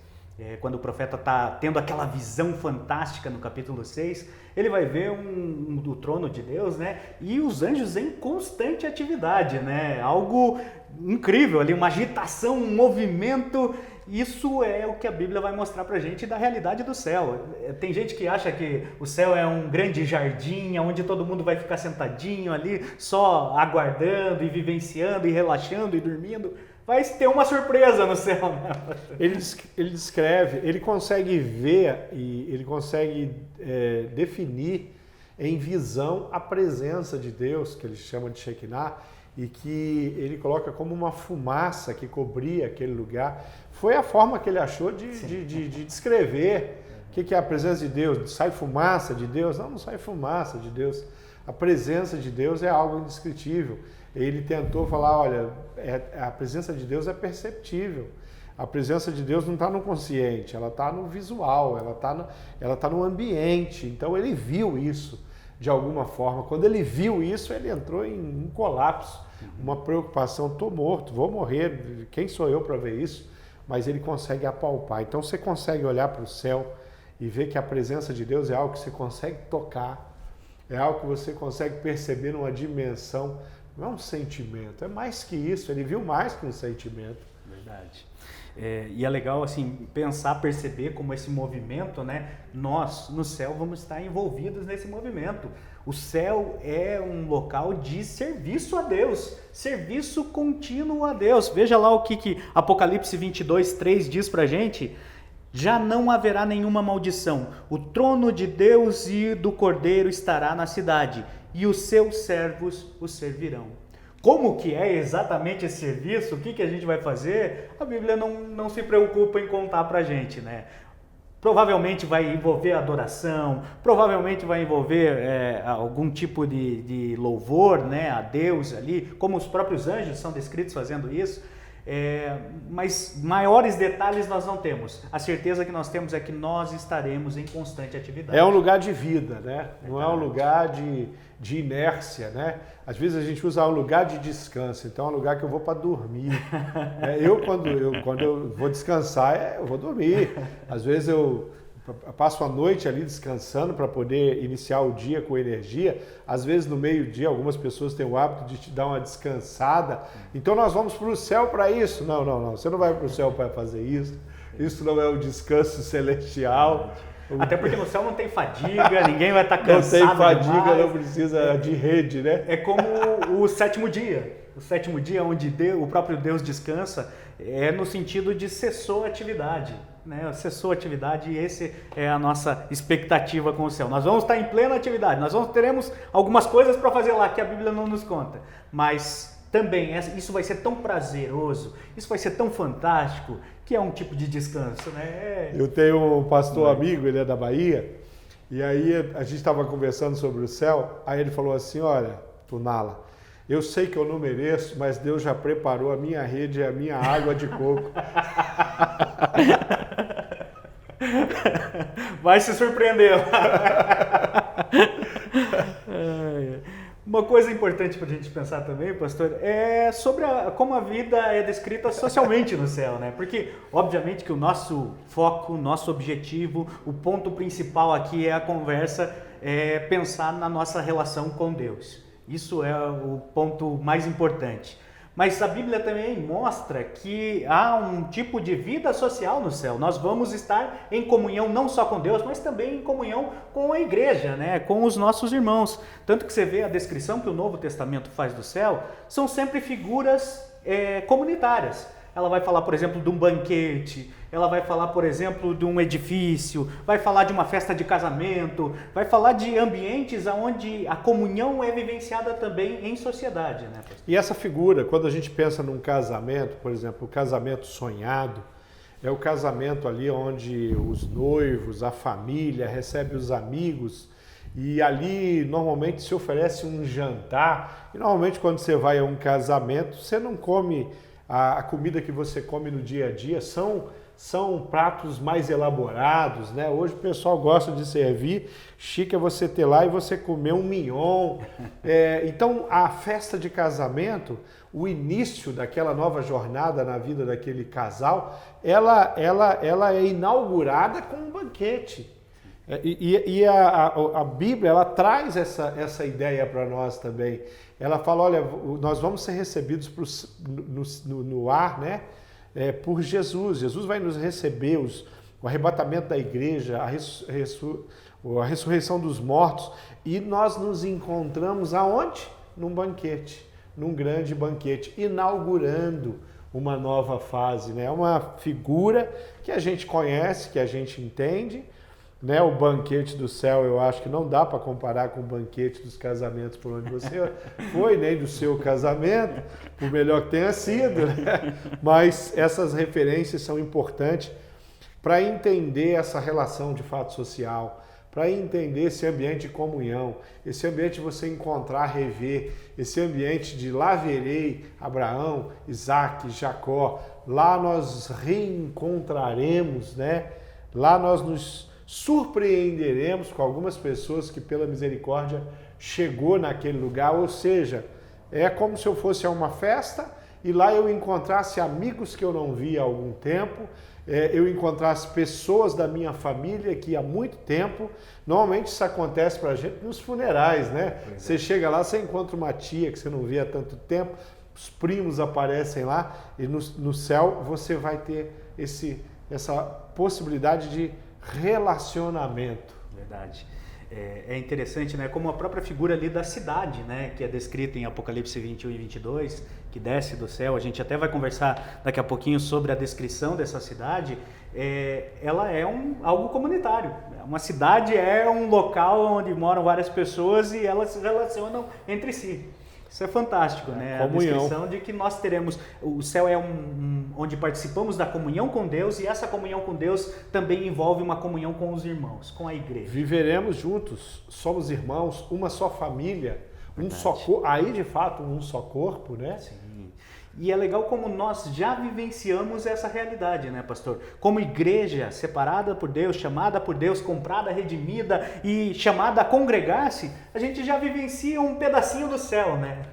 quando o profeta está tendo aquela visão fantástica no capítulo 6, ele vai ver o trono de Deus, né? E os anjos em constante atividade, né? Algo incrível ali, uma agitação, um movimento. Isso é o que a Bíblia vai mostrar pra gente da realidade do céu. Tem gente que acha que o céu é um grande jardim, onde todo mundo vai ficar sentadinho ali, só aguardando e vivenciando e relaxando e dormindo. Vai ter uma surpresa no céu, né? Ele descreve, ele consegue ver e ele consegue definir em visão a presença de Deus, que ele chama de Shekinah, e que ele coloca como uma fumaça que cobria aquele lugar. Foi a forma que ele achou de descrever o que é a presença de Deus. Sai fumaça de Deus? Não sai fumaça de Deus. A presença de Deus é algo indescritível. Ele tentou falar, olha, a presença de Deus é perceptível. A presença de Deus não está no consciente, ela está no visual, ela tá no ambiente. Então ele viu isso de alguma forma. Quando ele viu isso, ele entrou em um colapso, uma preocupação, estou morto, vou morrer, quem sou eu para ver isso? Mas ele consegue apalpar. Então você consegue olhar para o céu e ver que a presença de Deus é algo que você consegue tocar, é algo que você consegue perceber numa dimensão. Não é um sentimento, é mais que isso, ele viu mais que um sentimento. Verdade. E é legal assim pensar, perceber como esse movimento, né? Nós no céu vamos estar envolvidos nesse movimento. O céu é um local de serviço a Deus, serviço contínuo a Deus. Veja lá o que Apocalipse 22:3 diz pra gente. Já não haverá nenhuma maldição. O trono de Deus e do Cordeiro estará na cidade, e os seus servos o servirão. Como que é exatamente esse serviço? O que a gente vai fazer? A Bíblia não se preocupa em contar pra gente, né? Provavelmente vai envolver adoração, provavelmente vai envolver algum tipo de louvor, né, a Deus ali, como os próprios anjos são descritos fazendo isso. Mas maiores detalhes nós não temos. A certeza que nós temos é que nós estaremos em constante atividade. É um lugar de vida, né? Não é um lugar de inércia, né? Às vezes a gente usa um lugar de descanso, então é um lugar que eu vou para dormir. Quando eu vou descansar, eu vou dormir. Às vezes eu passo a noite ali descansando para poder iniciar o dia com energia. Às vezes no meio-dia algumas pessoas têm o hábito de te dar uma descansada. Então nós vamos para o céu para isso. Não. Você não vai para o céu para fazer isso. Isso não é o descanso celestial. Até porque no céu não tem fadiga, ninguém vai estar cansado. Não tem fadiga, demais. Não precisa de rede, né? É como o sétimo dia. O sétimo dia onde o próprio Deus descansa é no sentido de cessou a atividade. Né? Cessou a atividade e essa é a nossa expectativa com o céu. Nós vamos estar em plena atividade, teremos algumas coisas para fazer lá que a Bíblia não nos conta, mas também isso vai ser tão prazeroso, isso vai ser tão fantástico, que é um tipo de descanso. Né? Eu tenho um pastor amigo, ele é da Bahia, e aí a gente estava conversando sobre o céu, aí ele falou assim, olha, Tunala, eu sei que eu não mereço, mas Deus já preparou a minha rede e a minha água de coco. Vai se surpreender. Uma coisa importante para a gente pensar também, pastor, é sobre como a vida é descrita socialmente no céu, né? Porque, obviamente, que o nosso foco, o nosso objetivo, o ponto principal aqui é a conversa, pensar na nossa relação com Deus. Isso é o ponto mais importante. Mas a Bíblia também mostra que há um tipo de vida social no céu. Nós vamos estar em comunhão não só com Deus, mas também em comunhão com a igreja, né? Com os nossos irmãos. Tanto que você vê a descrição que o Novo Testamento faz do céu, são sempre figuras comunitárias. Ela vai falar, por exemplo, de um banquete, ela vai falar, por exemplo, de um edifício, vai falar de uma festa de casamento, vai falar de ambientes onde a comunhão é vivenciada também em sociedade, né, pastor? E essa figura, quando a gente pensa num casamento, por exemplo, o casamento sonhado, é o casamento ali onde os noivos, a família, recebe os amigos e ali normalmente se oferece um jantar. E normalmente quando você vai a um casamento, você não come a comida que você come no dia a dia, são pratos mais elaborados, né? Hoje o pessoal gosta de servir, chique é você ter lá e você comer um mignon. Então a festa de casamento, o início daquela nova jornada na vida daquele casal, ela é inaugurada com um banquete. A Bíblia, ela traz essa ideia para nós também. Ela fala, olha, nós vamos ser recebidos no ar, né? Por Jesus. Jesus vai nos receber, o arrebatamento da igreja, a ressurreição dos mortos, e nós nos encontramos aonde? Num banquete, num grande banquete, inaugurando uma nova fase, né? Uma figura que a gente conhece, que a gente entende, né? O banquete do céu, eu acho que não dá para comparar com o banquete dos casamentos por onde você foi, nem do seu casamento, por melhor que tenha sido, né? Mas essas referências são importantes para entender essa relação de fato social, para entender esse ambiente de comunhão, esse ambiente de você encontrar, rever, esse ambiente de lá verei Abraão, Isaac, Jacó, lá nós reencontraremos, né? Lá nós nos surpreenderemos com algumas pessoas que pela misericórdia chegou naquele lugar, ou seja, é como se eu fosse a uma festa e lá eu encontrasse amigos que eu não via há algum tempo, eu encontrasse pessoas da minha família que há muito tempo, normalmente isso acontece pra gente nos funerais, né? Você chega lá, você encontra uma tia que você não via há tanto tempo, os primos aparecem lá e no céu você vai ter essa possibilidade de relacionamento. Verdade. É interessante, né? Como a própria figura ali da cidade, né? Que é descrita em Apocalipse 21 e 22, que desce do céu. A gente até vai conversar daqui a pouquinho sobre a descrição dessa cidade. Ela é algo comunitário. Uma cidade é um local onde moram várias pessoas e elas se relacionam entre si. Isso é fantástico, né? Comunhão. A descrição de que nós teremos... O céu é onde participamos da comunhão com Deus, e essa comunhão com Deus também envolve uma comunhão com os irmãos, com a igreja. Viveremos juntos, somos irmãos, uma só família, um só corpo, aí de fato um só corpo, né? Sim. E é legal como nós já vivenciamos essa realidade, né, pastor? Como igreja separada por Deus, chamada por Deus, comprada, redimida e chamada a congregar-se, a gente já vivencia um pedacinho do céu, né?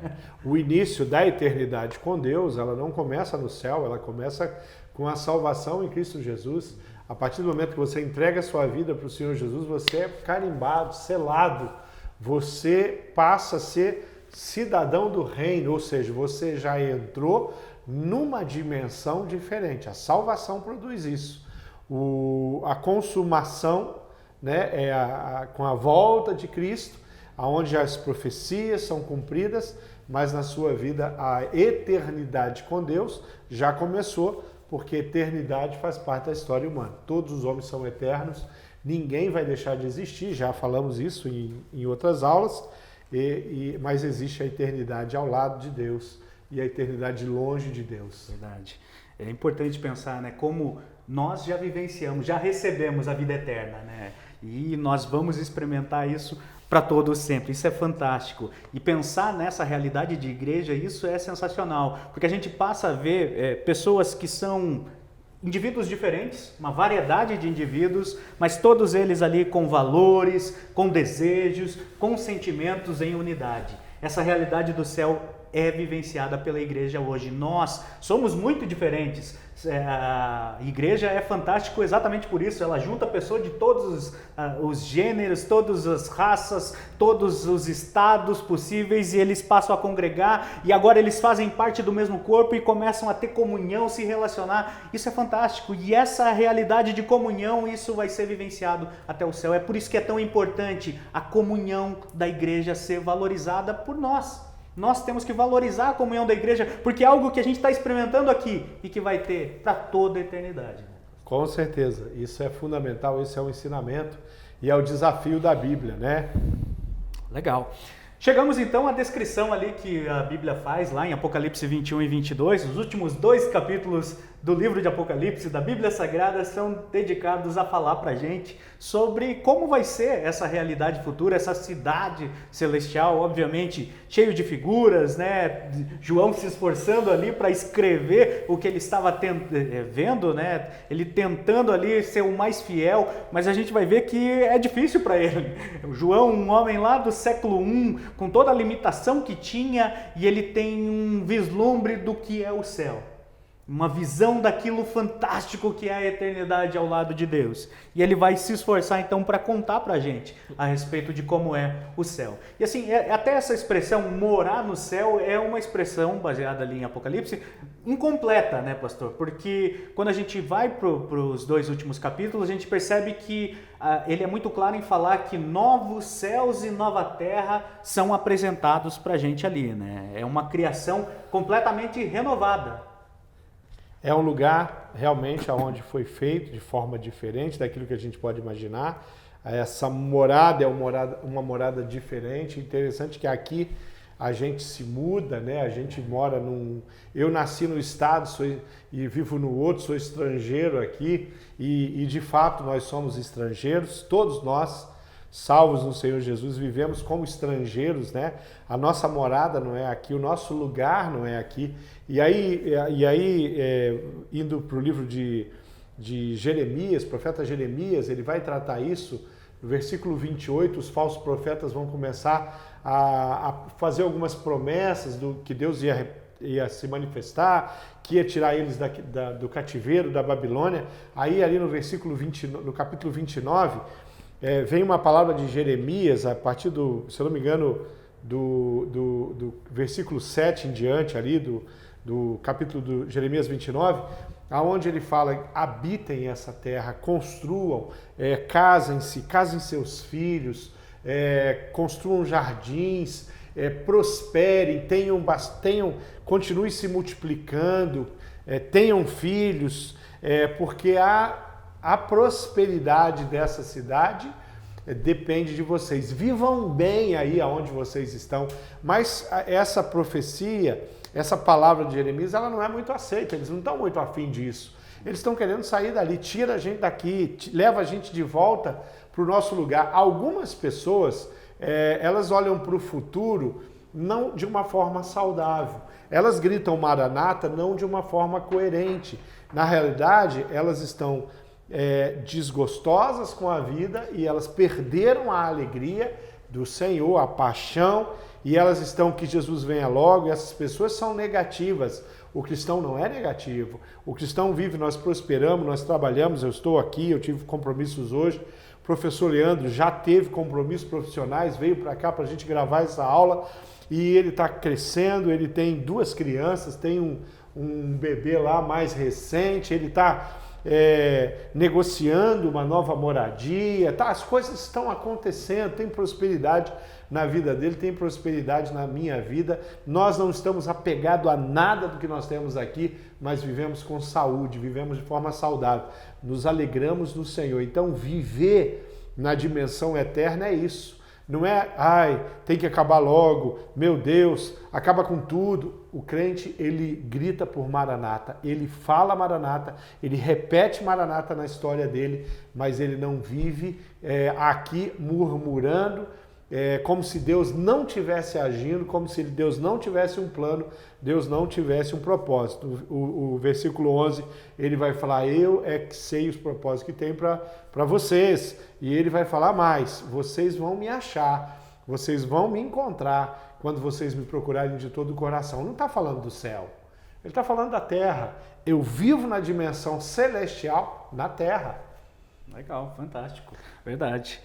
O início da eternidade com Deus, ela não começa no céu, ela começa com a salvação em Cristo Jesus. A partir do momento que você entrega a sua vida para o Senhor Jesus, você é carimbado, selado, você passa a ser cidadão do reino, ou seja, você já entrou numa dimensão diferente. A salvação produz isso. A consumação, né, com a volta de Cristo, onde as profecias são cumpridas, mas na sua vida a eternidade com Deus já começou, porque eternidade faz parte da história humana. Todos os homens são eternos, ninguém vai deixar de existir, já falamos isso em outras aulas, mas existe a eternidade ao lado de Deus e a eternidade longe de Deus. Verdade. É importante pensar, né, como nós já vivenciamos, já recebemos a vida eterna, né? E nós vamos experimentar isso para todos sempre. Isso é fantástico. E pensar nessa realidade de igreja, isso é sensacional, porque a gente passa a ver pessoas que são indivíduos diferentes, uma variedade de indivíduos, mas todos eles ali com valores, com desejos, com sentimentos em unidade. Essa realidade do céu é vivenciada pela igreja hoje. Nós somos muito diferentes. A igreja é fantástico exatamente por isso. Ela junta pessoas de todos os gêneros, todas as raças, todos os estados possíveis, e eles passam a congregar, e agora eles fazem parte do mesmo corpo e começam a ter comunhão, se relacionar. Isso é fantástico. E essa realidade de comunhão, isso vai ser vivenciado até o céu. É por isso que é tão importante a comunhão da igreja ser valorizada por nós. Nós temos que valorizar a comunhão da igreja, porque é algo que a gente está experimentando aqui e que vai ter para toda a eternidade. Com certeza, isso é fundamental, esse é o ensinamento e é o desafio da Bíblia, né? Legal. Chegamos então à descrição ali que a Bíblia faz lá em Apocalipse 21 e 22. Os últimos 2 capítulos do livro de Apocalipse, da Bíblia Sagrada, são dedicados a falar pra gente sobre como vai ser essa realidade futura, essa cidade celestial, obviamente cheio de figuras, né? João se esforçando ali para escrever o que ele estava vendo, né? Ele tentando ali ser o mais fiel, mas a gente vai ver que é difícil para ele. O João, um homem lá do século I, com toda a limitação que tinha, e ele tem um vislumbre do que é o céu. Uma visão daquilo fantástico que é a eternidade ao lado de Deus. E ele vai se esforçar então para contar para a gente a respeito de como é o céu. E assim, até essa expressão morar no céu é uma expressão baseada ali em Apocalipse incompleta, né, pastor? Porque quando a gente vai para os 2 últimos capítulos, a gente percebe que ele é muito claro em falar que novos céus e nova terra são apresentados para a gente ali, né? É uma criação completamente renovada. É um lugar realmente onde foi feito de forma diferente daquilo que a gente pode imaginar. Essa morada é uma morada diferente. Interessante que aqui a gente se muda, né? A gente mora Eu nasci no estado e vivo no outro, sou estrangeiro aqui e de fato nós somos estrangeiros, todos nós, salvos no Senhor Jesus, vivemos como estrangeiros, né? A nossa morada não é aqui, o nosso lugar não é aqui. E aí indo para o livro de Jeremias, profeta Jeremias, ele vai tratar isso. No versículo 28, os falsos profetas vão começar a fazer algumas promessas do que Deus ia se manifestar, que ia tirar eles do cativeiro da Babilônia. Aí ali no capítulo 29, vem uma palavra de Jeremias, a partir se eu não me engano, do versículo 7 em diante ali, do capítulo de Jeremias 29, aonde ele fala: habitem essa terra, construam, casem-se, casem seus filhos, construam jardins, prosperem, continuem se multiplicando, tenham filhos, porque a prosperidade dessa cidade depende de vocês. Vivam bem aí aonde vocês estão. Mas essa profecia, essa palavra de Jeremias, ela não é muito aceita, eles não estão muito afim disso. Eles estão querendo sair dali, tira a gente daqui, leva a gente de volta para o nosso lugar. Algumas pessoas, elas olham para o futuro não de uma forma saudável. Elas gritam Maranata não de uma forma coerente. Na realidade, elas estão desgostosas com a vida e elas perderam a alegria do Senhor, a paixão, e elas estão que Jesus venha logo, e essas pessoas são negativas. O cristão não é negativo. O cristão vive, nós prosperamos, nós trabalhamos, eu estou aqui, eu tive compromissos hoje. O professor Leandro já teve compromissos profissionais, veio para cá para a gente gravar essa aula, e ele está crescendo, ele tem 2 crianças, tem um bebê lá mais recente, ele está negociando uma nova moradia, as coisas estão acontecendo, tem prosperidade na vida dele, tem prosperidade na minha vida. Nós não estamos apegados a nada do que nós temos aqui, mas vivemos com saúde, vivemos de forma saudável, nos alegramos no Senhor. Então viver na dimensão eterna é isso. Não é, tem que acabar logo, meu Deus, acaba com tudo. O crente, ele grita por Maranata, ele fala Maranata, ele repete Maranata na história dele, mas ele não vive aqui murmurando, como se Deus não tivesse agindo, como se Deus não tivesse um plano, Deus não tivesse um propósito. O versículo 11, ele vai falar: eu é que sei os propósitos que tem para vocês. E ele vai falar mais: vocês vão me achar, vocês vão me encontrar quando vocês me procurarem de todo o coração. Não está falando do céu, ele está falando da terra. Eu vivo na dimensão celestial na terra. Legal, fantástico, verdade.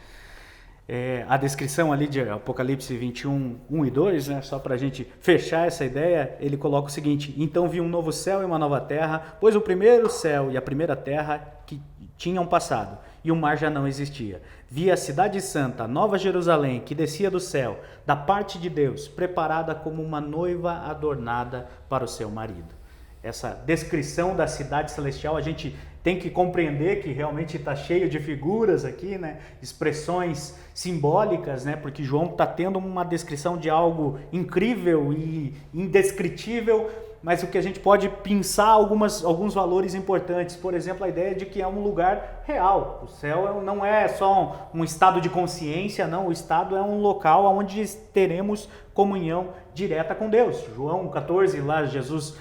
A descrição ali de Apocalipse 21, 1 e 2, né, só para a gente fechar essa ideia, ele coloca o seguinte: então vi um novo céu e uma nova terra, pois o primeiro céu e a primeira terra que tinham passado, e o mar já não existia. Vi a cidade santa, a Nova Jerusalém, que descia do céu, da parte de Deus, preparada como uma noiva adornada para o seu marido. Essa descrição da cidade celestial, a gente tem que compreender que realmente está cheio de figuras aqui, né? Expressões simbólicas, né? Porque João está tendo uma descrição de algo incrível e indescritível, mas o que a gente pode pensar alguns valores importantes. Por exemplo, a ideia de que é um lugar real. O céu não é só um estado de consciência, não. O estado é um local onde teremos comunhão direta com Deus. João 14, lá Jesus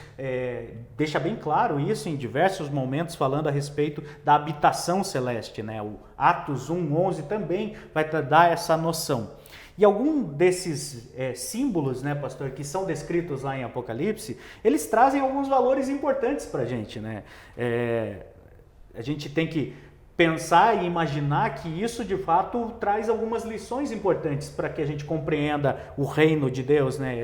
deixa bem claro isso em diversos momentos, falando a respeito da habitação celeste, né? O Atos 1:11 também vai dar essa noção. E algum desses símbolos, né, pastor, que são descritos lá em Apocalipse, eles trazem alguns valores importantes para a gente, né? A gente tem que pensar e imaginar que isso, de fato, traz algumas lições importantes para que a gente compreenda o reino de Deus, né?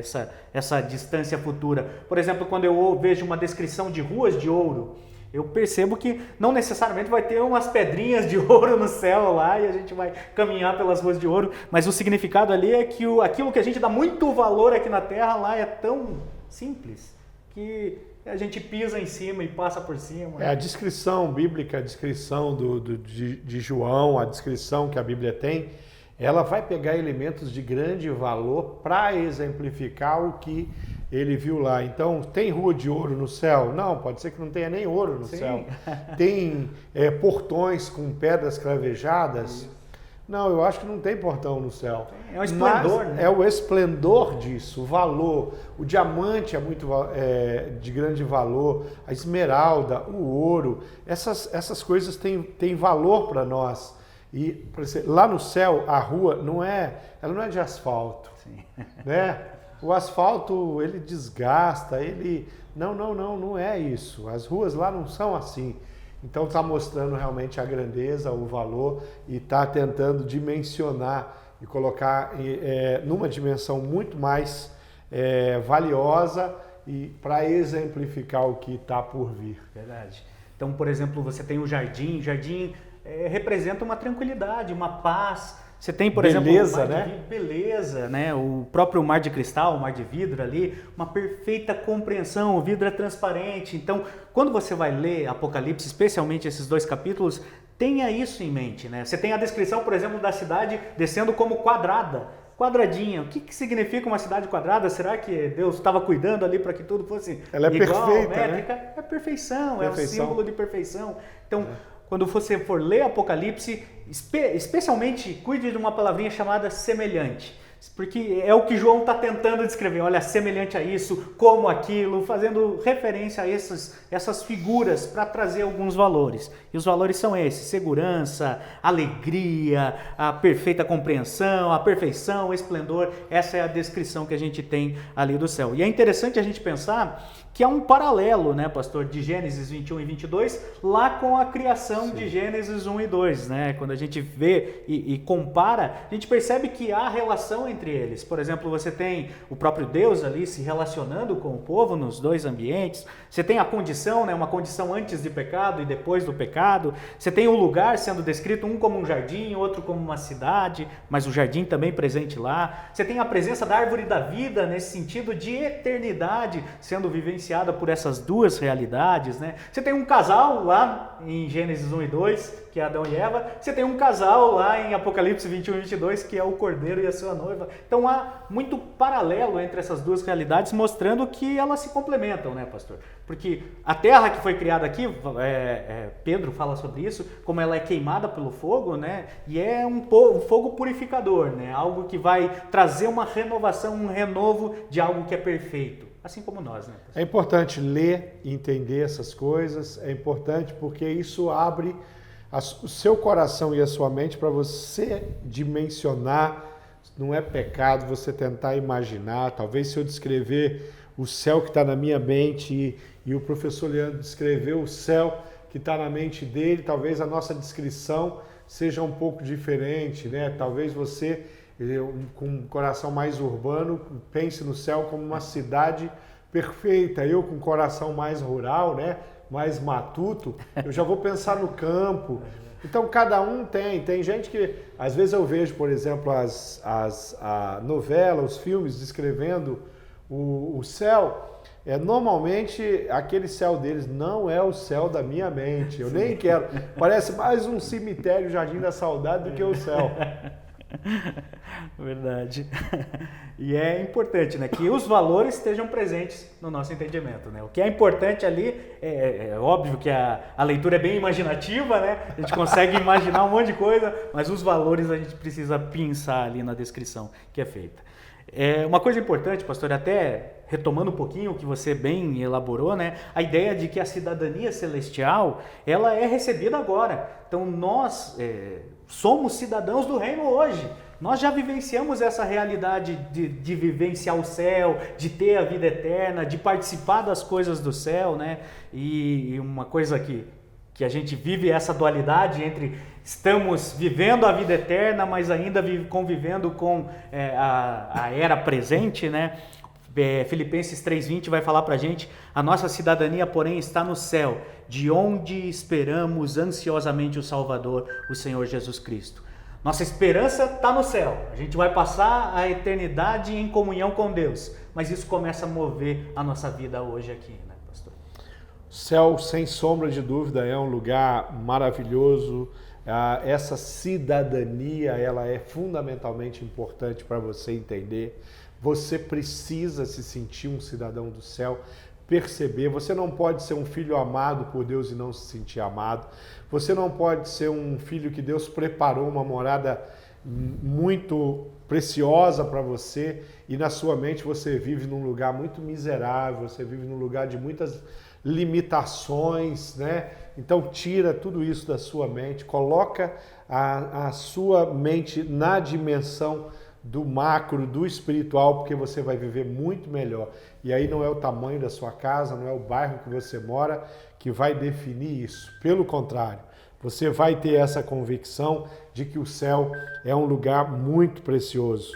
Essa distância futura. Por exemplo, quando eu vejo uma descrição de ruas de ouro, eu percebo que não necessariamente vai ter umas pedrinhas de ouro no céu lá e a gente vai caminhar pelas ruas de ouro, mas o significado ali é que aquilo que a gente dá muito valor aqui na Terra lá é tão simples que a gente pisa em cima e passa por cima. A descrição bíblica, a descrição de João, a descrição que a Bíblia tem, ela vai pegar elementos de grande valor para exemplificar o que ele viu lá. Então, tem rua de ouro no céu? Não, pode ser que não tenha nem ouro no céu. Tem portões com pedras cravejadas? Não, eu acho que não tem portão no céu. É um esplendor, né? É o esplendor disso, o valor. O diamante é muito de grande valor, a esmeralda, o ouro, essas coisas têm valor para nós. E por exemplo, lá no céu, a rua ela não é de asfalto. Sim. Né? O asfalto, ele desgasta, não é isso. As ruas lá não são assim. Então está mostrando realmente a grandeza, o valor e está tentando dimensionar e colocar numa dimensão muito mais valiosa e para exemplificar o que está por vir. Verdade. Então, por exemplo, você tem o jardim. O jardim representa uma tranquilidade, uma paz. Você tem, por exemplo, beleza, né? O próprio mar de cristal, o mar de vidro ali, uma perfeita compreensão, o vidro é transparente. Então, quando você vai ler Apocalipse, especialmente esses 2 capítulos, tenha isso em mente, né? Você tem a descrição, por exemplo, da cidade descendo como quadradinha. O que significa uma cidade quadrada? Será que Deus estava cuidando ali para que tudo fosse igual, perfeita, métrica? né? É perfeição, é o símbolo de perfeição. Então, quando você for ler Apocalipse, especialmente cuide de uma palavrinha chamada semelhante, porque é o que João está tentando descrever. Olha, semelhante a isso, como aquilo, fazendo referência a essas figuras para trazer alguns valores. E os valores são esses: segurança, alegria, a perfeita compreensão, a perfeição, o esplendor. Essa é a descrição que a gente tem ali do céu. E é interessante a gente pensar que há um paralelo, né, pastor, de Gênesis 21 e 22, lá com a criação de Gênesis 1 e 2, né? Quando a gente vê e compara, a gente percebe que há relação entre eles. Por exemplo, você tem o próprio Deus ali se relacionando com o povo nos 2 ambientes. Você tem a condição, né, uma condição antes de pecado e depois do pecado. Você tem o lugar sendo descrito, um como um jardim, outro como uma cidade, mas o jardim também presente lá. Você tem a presença da árvore da vida, nesse sentido de eternidade, sendo vivenciada por essas 2 realidades, né? Você tem um casal lá em Gênesis 1 e 2, que é Adão e Eva. Você tem um casal lá em Apocalipse 21 e 22, que é o Cordeiro e a sua noiva. Então há muito paralelo entre essas 2 realidades, mostrando que elas se complementam, né, pastor? Porque a terra que foi criada aqui, Pedro fala sobre isso, como ela é queimada pelo fogo, né? E é um fogo purificador, né? Algo que vai trazer uma renovação, um renovo de algo que é perfeito. Assim como nós, né? É importante ler e entender essas coisas, é importante porque isso abre o seu coração e a sua mente para você dimensionar. Não é pecado você tentar imaginar. Talvez se eu descrever o céu que está na minha mente e o professor Leandro descreveu o céu que está na mente dele, talvez a nossa descrição seja um pouco diferente, né? Talvez você, com um coração mais urbano, pense no céu como uma cidade perfeita. Eu, com um coração mais rural, né, mais matuto, eu já vou pensar no campo. Então, cada um tem gente que, às vezes eu vejo, por exemplo, a novela, os filmes descrevendo o céu, Normalmente aquele céu deles não é o céu da minha mente. Eu nem quero. Parece mais um cemitério, Jardim da Saudade do que o céu. Verdade. E é importante, né, que os valores estejam presentes no nosso entendimento, né? O que é importante ali, é óbvio que a leitura é bem imaginativa, né? A gente consegue imaginar um monte de coisa, mas os valores a gente precisa pensar ali na descrição que é feita. Uma coisa importante, pastor, até retomando um pouquinho o que você bem elaborou, né? A ideia de que a cidadania celestial, ela é recebida agora. Então nós somos cidadãos do reino hoje. Nós já vivenciamos essa realidade de vivenciar o céu, de ter a vida eterna, de participar das coisas do céu, né? E uma coisa que a gente vive essa dualidade entre estamos vivendo a vida eterna, mas ainda convivendo com a era presente, né? Filipenses 3:20 vai falar pra gente: a nossa cidadania, porém, está no céu, de onde esperamos ansiosamente o Salvador, o Senhor Jesus Cristo. Nossa esperança está no céu, a gente vai passar a eternidade em comunhão com Deus, mas isso começa a mover a nossa vida hoje aqui, né, pastor? O céu, sem sombra de dúvida, é um lugar maravilhoso. Essa cidadania, ela é fundamentalmente importante para você entender. Você precisa se sentir um cidadão do céu, perceber. Você não pode ser um filho amado por Deus e não se sentir amado. Você não pode ser um filho que Deus preparou uma morada muito preciosa para você e na sua mente você vive num lugar muito miserável, você vive num lugar de muitas limitações, né? Então tira tudo isso da sua mente, coloca a sua mente na dimensão do macro, do espiritual, porque você vai viver muito melhor. E aí não é o tamanho da sua casa, não é o bairro que você mora que vai definir isso. Pelo contrário, você vai ter essa convicção de que o céu é um lugar muito precioso.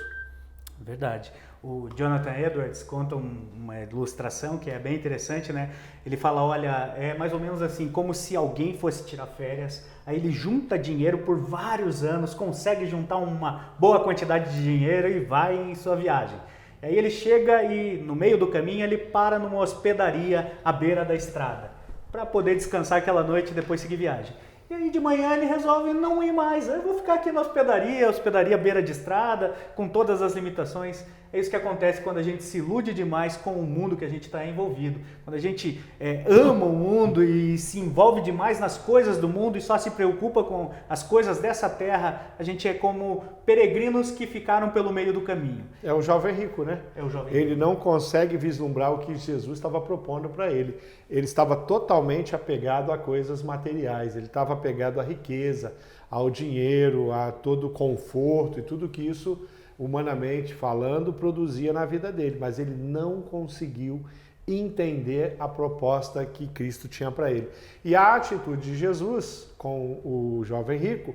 Verdade. O Jonathan Edwards conta uma ilustração que é bem interessante, né? Ele fala, olha, é mais ou menos assim, como se alguém fosse tirar férias, aí ele junta dinheiro por vários anos, consegue juntar uma boa quantidade de dinheiro e vai em sua viagem. Aí ele chega e no meio do caminho ele para numa hospedaria à beira da estrada, para poder descansar aquela noite e depois seguir viagem. E aí de manhã ele resolve não ir mais, eu vou ficar aqui na hospedaria beira de estrada, com todas as limitações. É isso que acontece quando a gente se ilude demais com o mundo que a gente está envolvido. Quando a gente ama o mundo e se envolve demais nas coisas do mundo e só se preocupa com as coisas dessa terra, a gente é como peregrinos que ficaram pelo meio do caminho. É o jovem rico, né? É o jovem rico. Ele não consegue vislumbrar o que Jesus estava propondo para ele. Ele estava totalmente apegado a coisas materiais, ele estava apegado à riqueza, ao dinheiro, a todo o conforto e tudo que isso, humanamente falando, produzia na vida dele, mas ele não conseguiu entender a proposta que Cristo tinha para ele. E a atitude de Jesus com o jovem rico,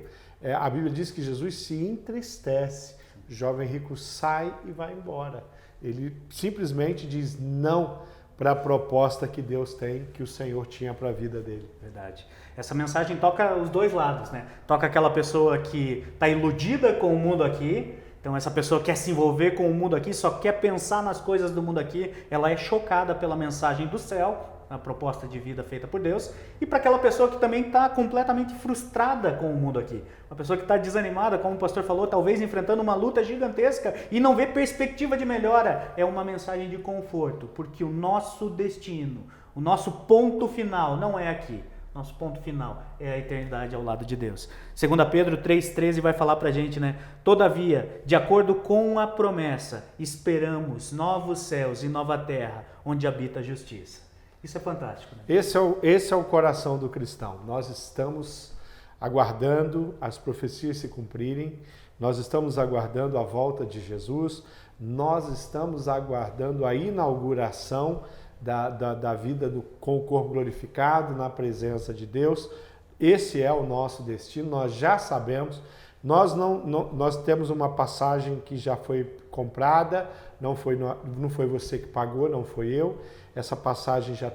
a Bíblia diz que Jesus se entristece, o jovem rico sai e vai embora. Ele simplesmente diz não para a proposta que Deus tem, que o Senhor tinha para a vida dele. Verdade. Essa mensagem toca os dois lados, né? Toca aquela pessoa que está iludida com o mundo aqui. Então essa pessoa quer se envolver com o mundo aqui, só quer pensar nas coisas do mundo aqui, ela é chocada pela mensagem do céu, a proposta de vida feita por Deus, e para aquela pessoa que também está completamente frustrada com o mundo aqui, uma pessoa que está desanimada, como o pastor falou, talvez enfrentando uma luta gigantesca e não vê perspectiva de melhora, é uma mensagem de conforto, porque o nosso destino, o nosso ponto final não é aqui. Nosso ponto final é a eternidade ao lado de Deus. 2 Pedro 3,13 vai falar pra gente, né? Todavia, de acordo com a promessa, esperamos novos céus e nova terra, onde habita a justiça. Isso é fantástico, né? Esse é o coração do cristão. Nós estamos aguardando as profecias se cumprirem, nós estamos aguardando a volta de Jesus, nós estamos aguardando a inauguração da vida com o corpo glorificado, na presença de Deus. Esse é o nosso destino, nós já sabemos. Nós temos uma passagem que já foi comprada, não foi você que pagou, não foi eu. Essa passagem já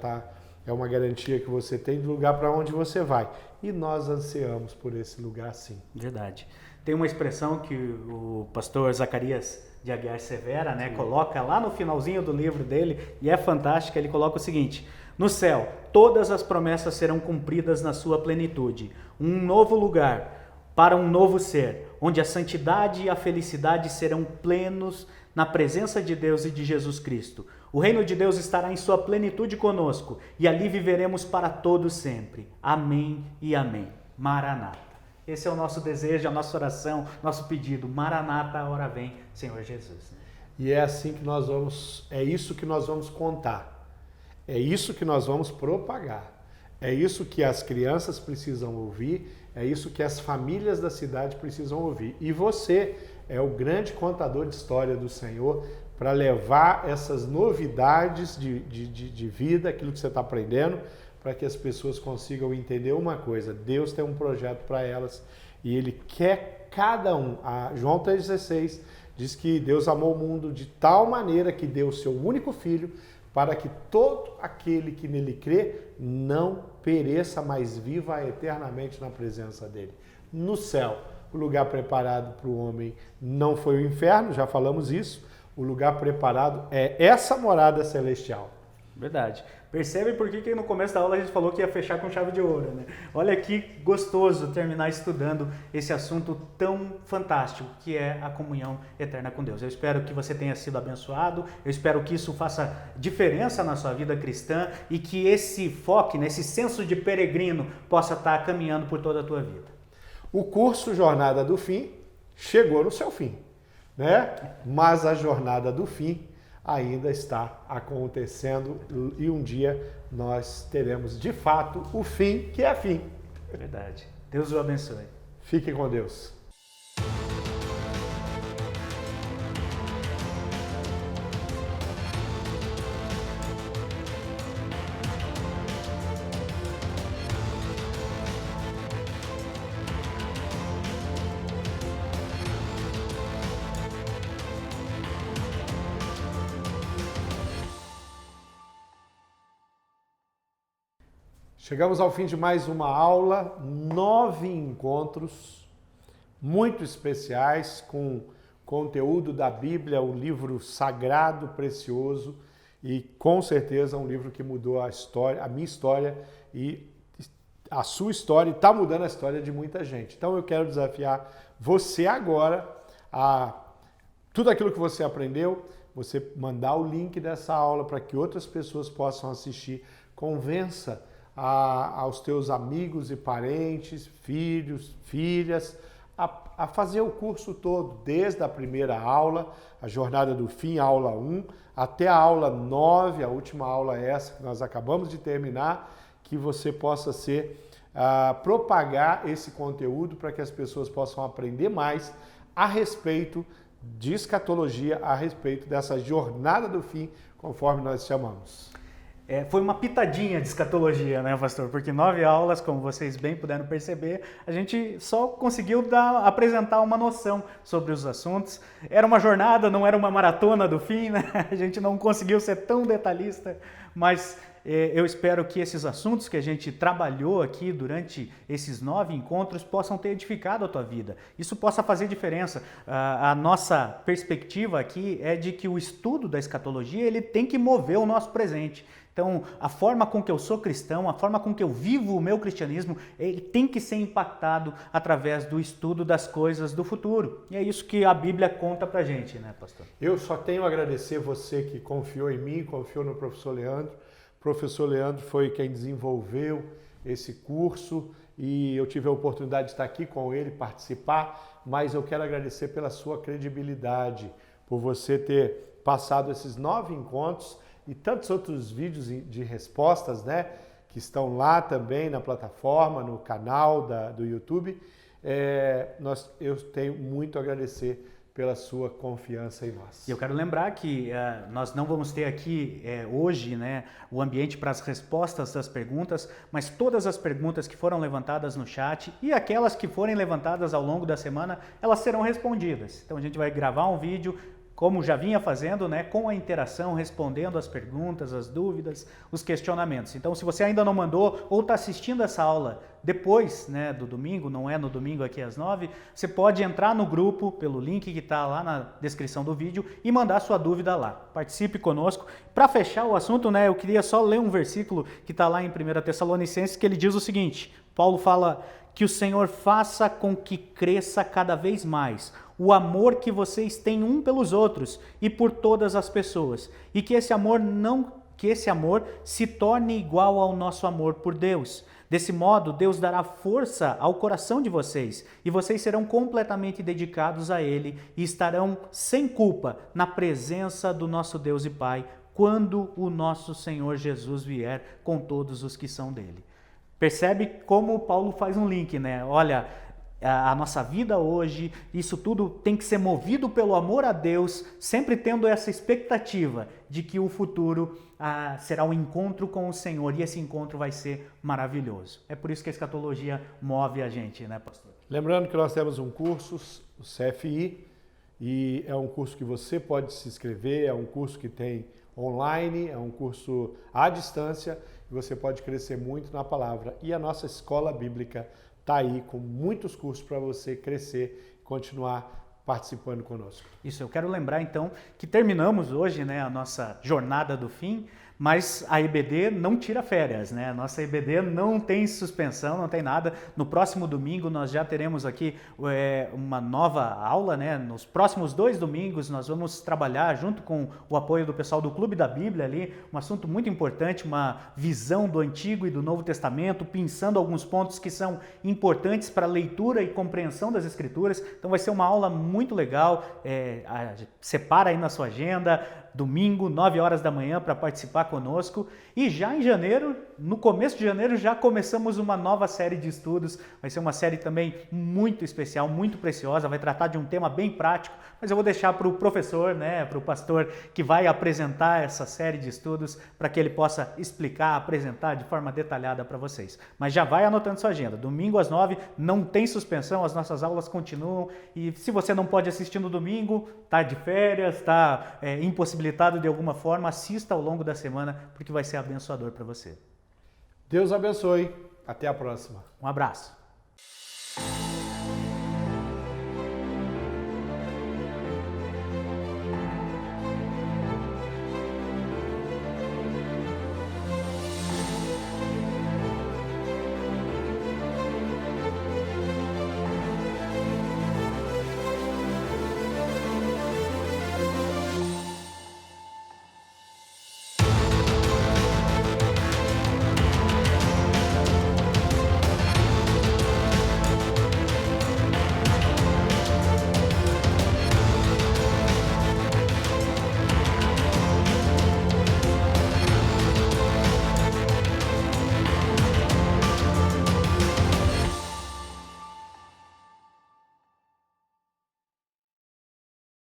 é uma garantia que você tem do lugar para onde você vai. E nós ansiamos por esse lugar sim. Verdade. Tem uma expressão que o pastor Zacarias de Aguiar Severa, né, coloca lá no finalzinho do livro dele, e é fantástica. Ele coloca o seguinte: no céu, todas as promessas serão cumpridas na sua plenitude. Um novo lugar para um novo ser, onde a santidade e a felicidade serão plenos na presença de Deus e de Jesus Cristo. O reino de Deus estará em sua plenitude conosco, e ali viveremos para todos sempre. Amém e amém. Maranata. Esse é o nosso desejo, a nossa oração, nosso pedido. Maranata, a hora vem, Senhor Jesus. E é assim que nós vamos, é isso que nós vamos contar. É isso que nós vamos propagar. É isso que as crianças precisam ouvir, é isso que as famílias da cidade precisam ouvir. E você é o grande contador de história do Senhor para levar essas novidades de vida, aquilo que você está aprendendo, para que as pessoas consigam entender uma coisa: Deus tem um projeto para elas e Ele quer cada um. João 3,16 diz que Deus amou o mundo de tal maneira que deu o seu único Filho, para que todo aquele que nele crê não pereça, mas viva eternamente na presença dele. No céu, o lugar preparado para o homem não foi o inferno, já falamos isso. O lugar preparado é essa morada celestial. Verdade. Percebe por que no começo da aula a gente falou que ia fechar com chave de ouro, né? Olha que gostoso terminar estudando esse assunto tão fantástico que é a comunhão eterna com Deus. Eu espero que você tenha sido abençoado, eu espero que isso faça diferença na sua vida cristã e que esse foco, esse senso de peregrino possa estar caminhando por toda a tua vida. O curso Jornada do Fim chegou no seu fim, né? Mas a jornada do fim ainda está acontecendo e um dia nós teremos de fato o fim, que é fim. Verdade. Deus o abençoe. Fique com Deus. Chegamos ao fim de mais uma aula, 9 encontros muito especiais com conteúdo da Bíblia, um livro sagrado, precioso e com certeza um livro que mudou a história, a minha história e a sua história, e está mudando a história de muita gente. Então eu quero desafiar você agora a tudo aquilo que você aprendeu, você mandar o link dessa aula para que outras pessoas possam assistir. Convença aos teus amigos e parentes, filhos, filhas, a fazer o curso todo, desde a primeira aula, a Jornada do Fim, a aula 1, até a aula 9, a última aula é essa que nós acabamos de terminar, que você possa propagar esse conteúdo para que as pessoas possam aprender mais a respeito de escatologia, a respeito dessa Jornada do Fim, conforme nós chamamos. Foi uma pitadinha de escatologia, né, pastor? Porque 9 aulas, como vocês bem puderam perceber, a gente só conseguiu apresentar uma noção sobre os assuntos. Era uma jornada, não era uma maratona do fim, né? A gente não conseguiu ser tão detalhista, mas eu espero que esses assuntos que a gente trabalhou aqui durante esses 9 encontros possam ter edificado a tua vida. Isso possa fazer diferença. A nossa perspectiva aqui é de que o estudo da escatologia ele tem que mover o nosso presente. Então, a forma com que eu sou cristão, a forma com que eu vivo o meu cristianismo, ele tem que ser impactado através do estudo das coisas do futuro. E é isso que a Bíblia conta pra gente, né, pastor? Eu só tenho a agradecer você que confiou em mim, confiou no professor Leandro. O professor Leandro foi quem desenvolveu esse curso e eu tive a oportunidade de estar aqui com ele, participar, mas eu quero agradecer pela sua credibilidade, por você ter passado esses 9 encontros e tantos outros vídeos de respostas, né, que estão lá também na plataforma, no canal do YouTube. Eu tenho muito a agradecer pela sua confiança em nós. E eu quero lembrar que nós não vamos ter aqui hoje, né, o ambiente para as respostas das perguntas, mas todas as perguntas que foram levantadas no chat e aquelas que forem levantadas ao longo da semana, elas serão respondidas. Então a gente vai gravar um vídeo como já vinha fazendo, né, com a interação, respondendo as perguntas, as dúvidas, os questionamentos. Então, se você ainda não mandou ou está assistindo essa aula depois, né, do domingo, não é no domingo aqui às 9, você pode entrar no grupo pelo link que está lá na descrição do vídeo e mandar sua dúvida lá. Participe conosco. Para fechar o assunto, né, eu queria só ler um versículo que está lá em 1 Tessalonicenses, que ele diz o seguinte: Paulo fala que o Senhor faça com que cresça cada vez mais o amor que vocês têm um pelos outros e por todas as pessoas, e que esse amor se torne igual ao nosso amor por Deus. Desse modo, Deus dará força ao coração de vocês, e vocês serão completamente dedicados a Ele e estarão sem culpa na presença do nosso Deus e Pai, quando o nosso Senhor Jesus vier com todos os que são dele. Percebe como Paulo faz um link, né? Olha, a nossa vida hoje, isso tudo tem que ser movido pelo amor a Deus, sempre tendo essa expectativa de que o futuro será um encontro com o Senhor, e esse encontro vai ser maravilhoso. É por isso que a escatologia move a gente, né, pastor? Lembrando que nós temos um curso, o CFI, e é um curso que você pode se inscrever, é um curso que tem online, é um curso à distância, e você pode crescer muito na palavra. E a nossa escola bíblica está aí com muitos cursos para você crescer e continuar participando conosco. Isso, eu quero lembrar então que terminamos hoje, né, a nossa jornada do fim, mas a EBD não tira férias, né? A nossa EBD não tem suspensão, não tem nada. No próximo domingo nós já teremos aqui uma nova aula, né? Nos próximos 2 domingos nós vamos trabalhar junto com o apoio do pessoal do Clube da Bíblia ali, um assunto muito importante, uma visão do Antigo e do Novo Testamento, pensando alguns pontos que são importantes para a leitura e compreensão das Escrituras. Então vai ser uma aula muito legal, separa aí na sua agenda, domingo, 9 horas da manhã, para participar conosco. E já em janeiro, no começo de janeiro, já começamos uma nova série de estudos. Vai ser uma série também muito especial, muito preciosa, vai tratar de um tema bem prático, mas eu vou deixar para o professor, né, para o pastor que vai apresentar essa série de estudos, para que ele possa explicar, apresentar de forma detalhada para vocês. Mas já vai anotando sua agenda. Domingo às 9, não tem suspensão, as nossas aulas continuam. E se você não pode assistir no domingo, está de férias, está impossibilitado de alguma forma, assista ao longo da semana, porque vai ser abençoador para você. Deus abençoe. Até a próxima. Um abraço.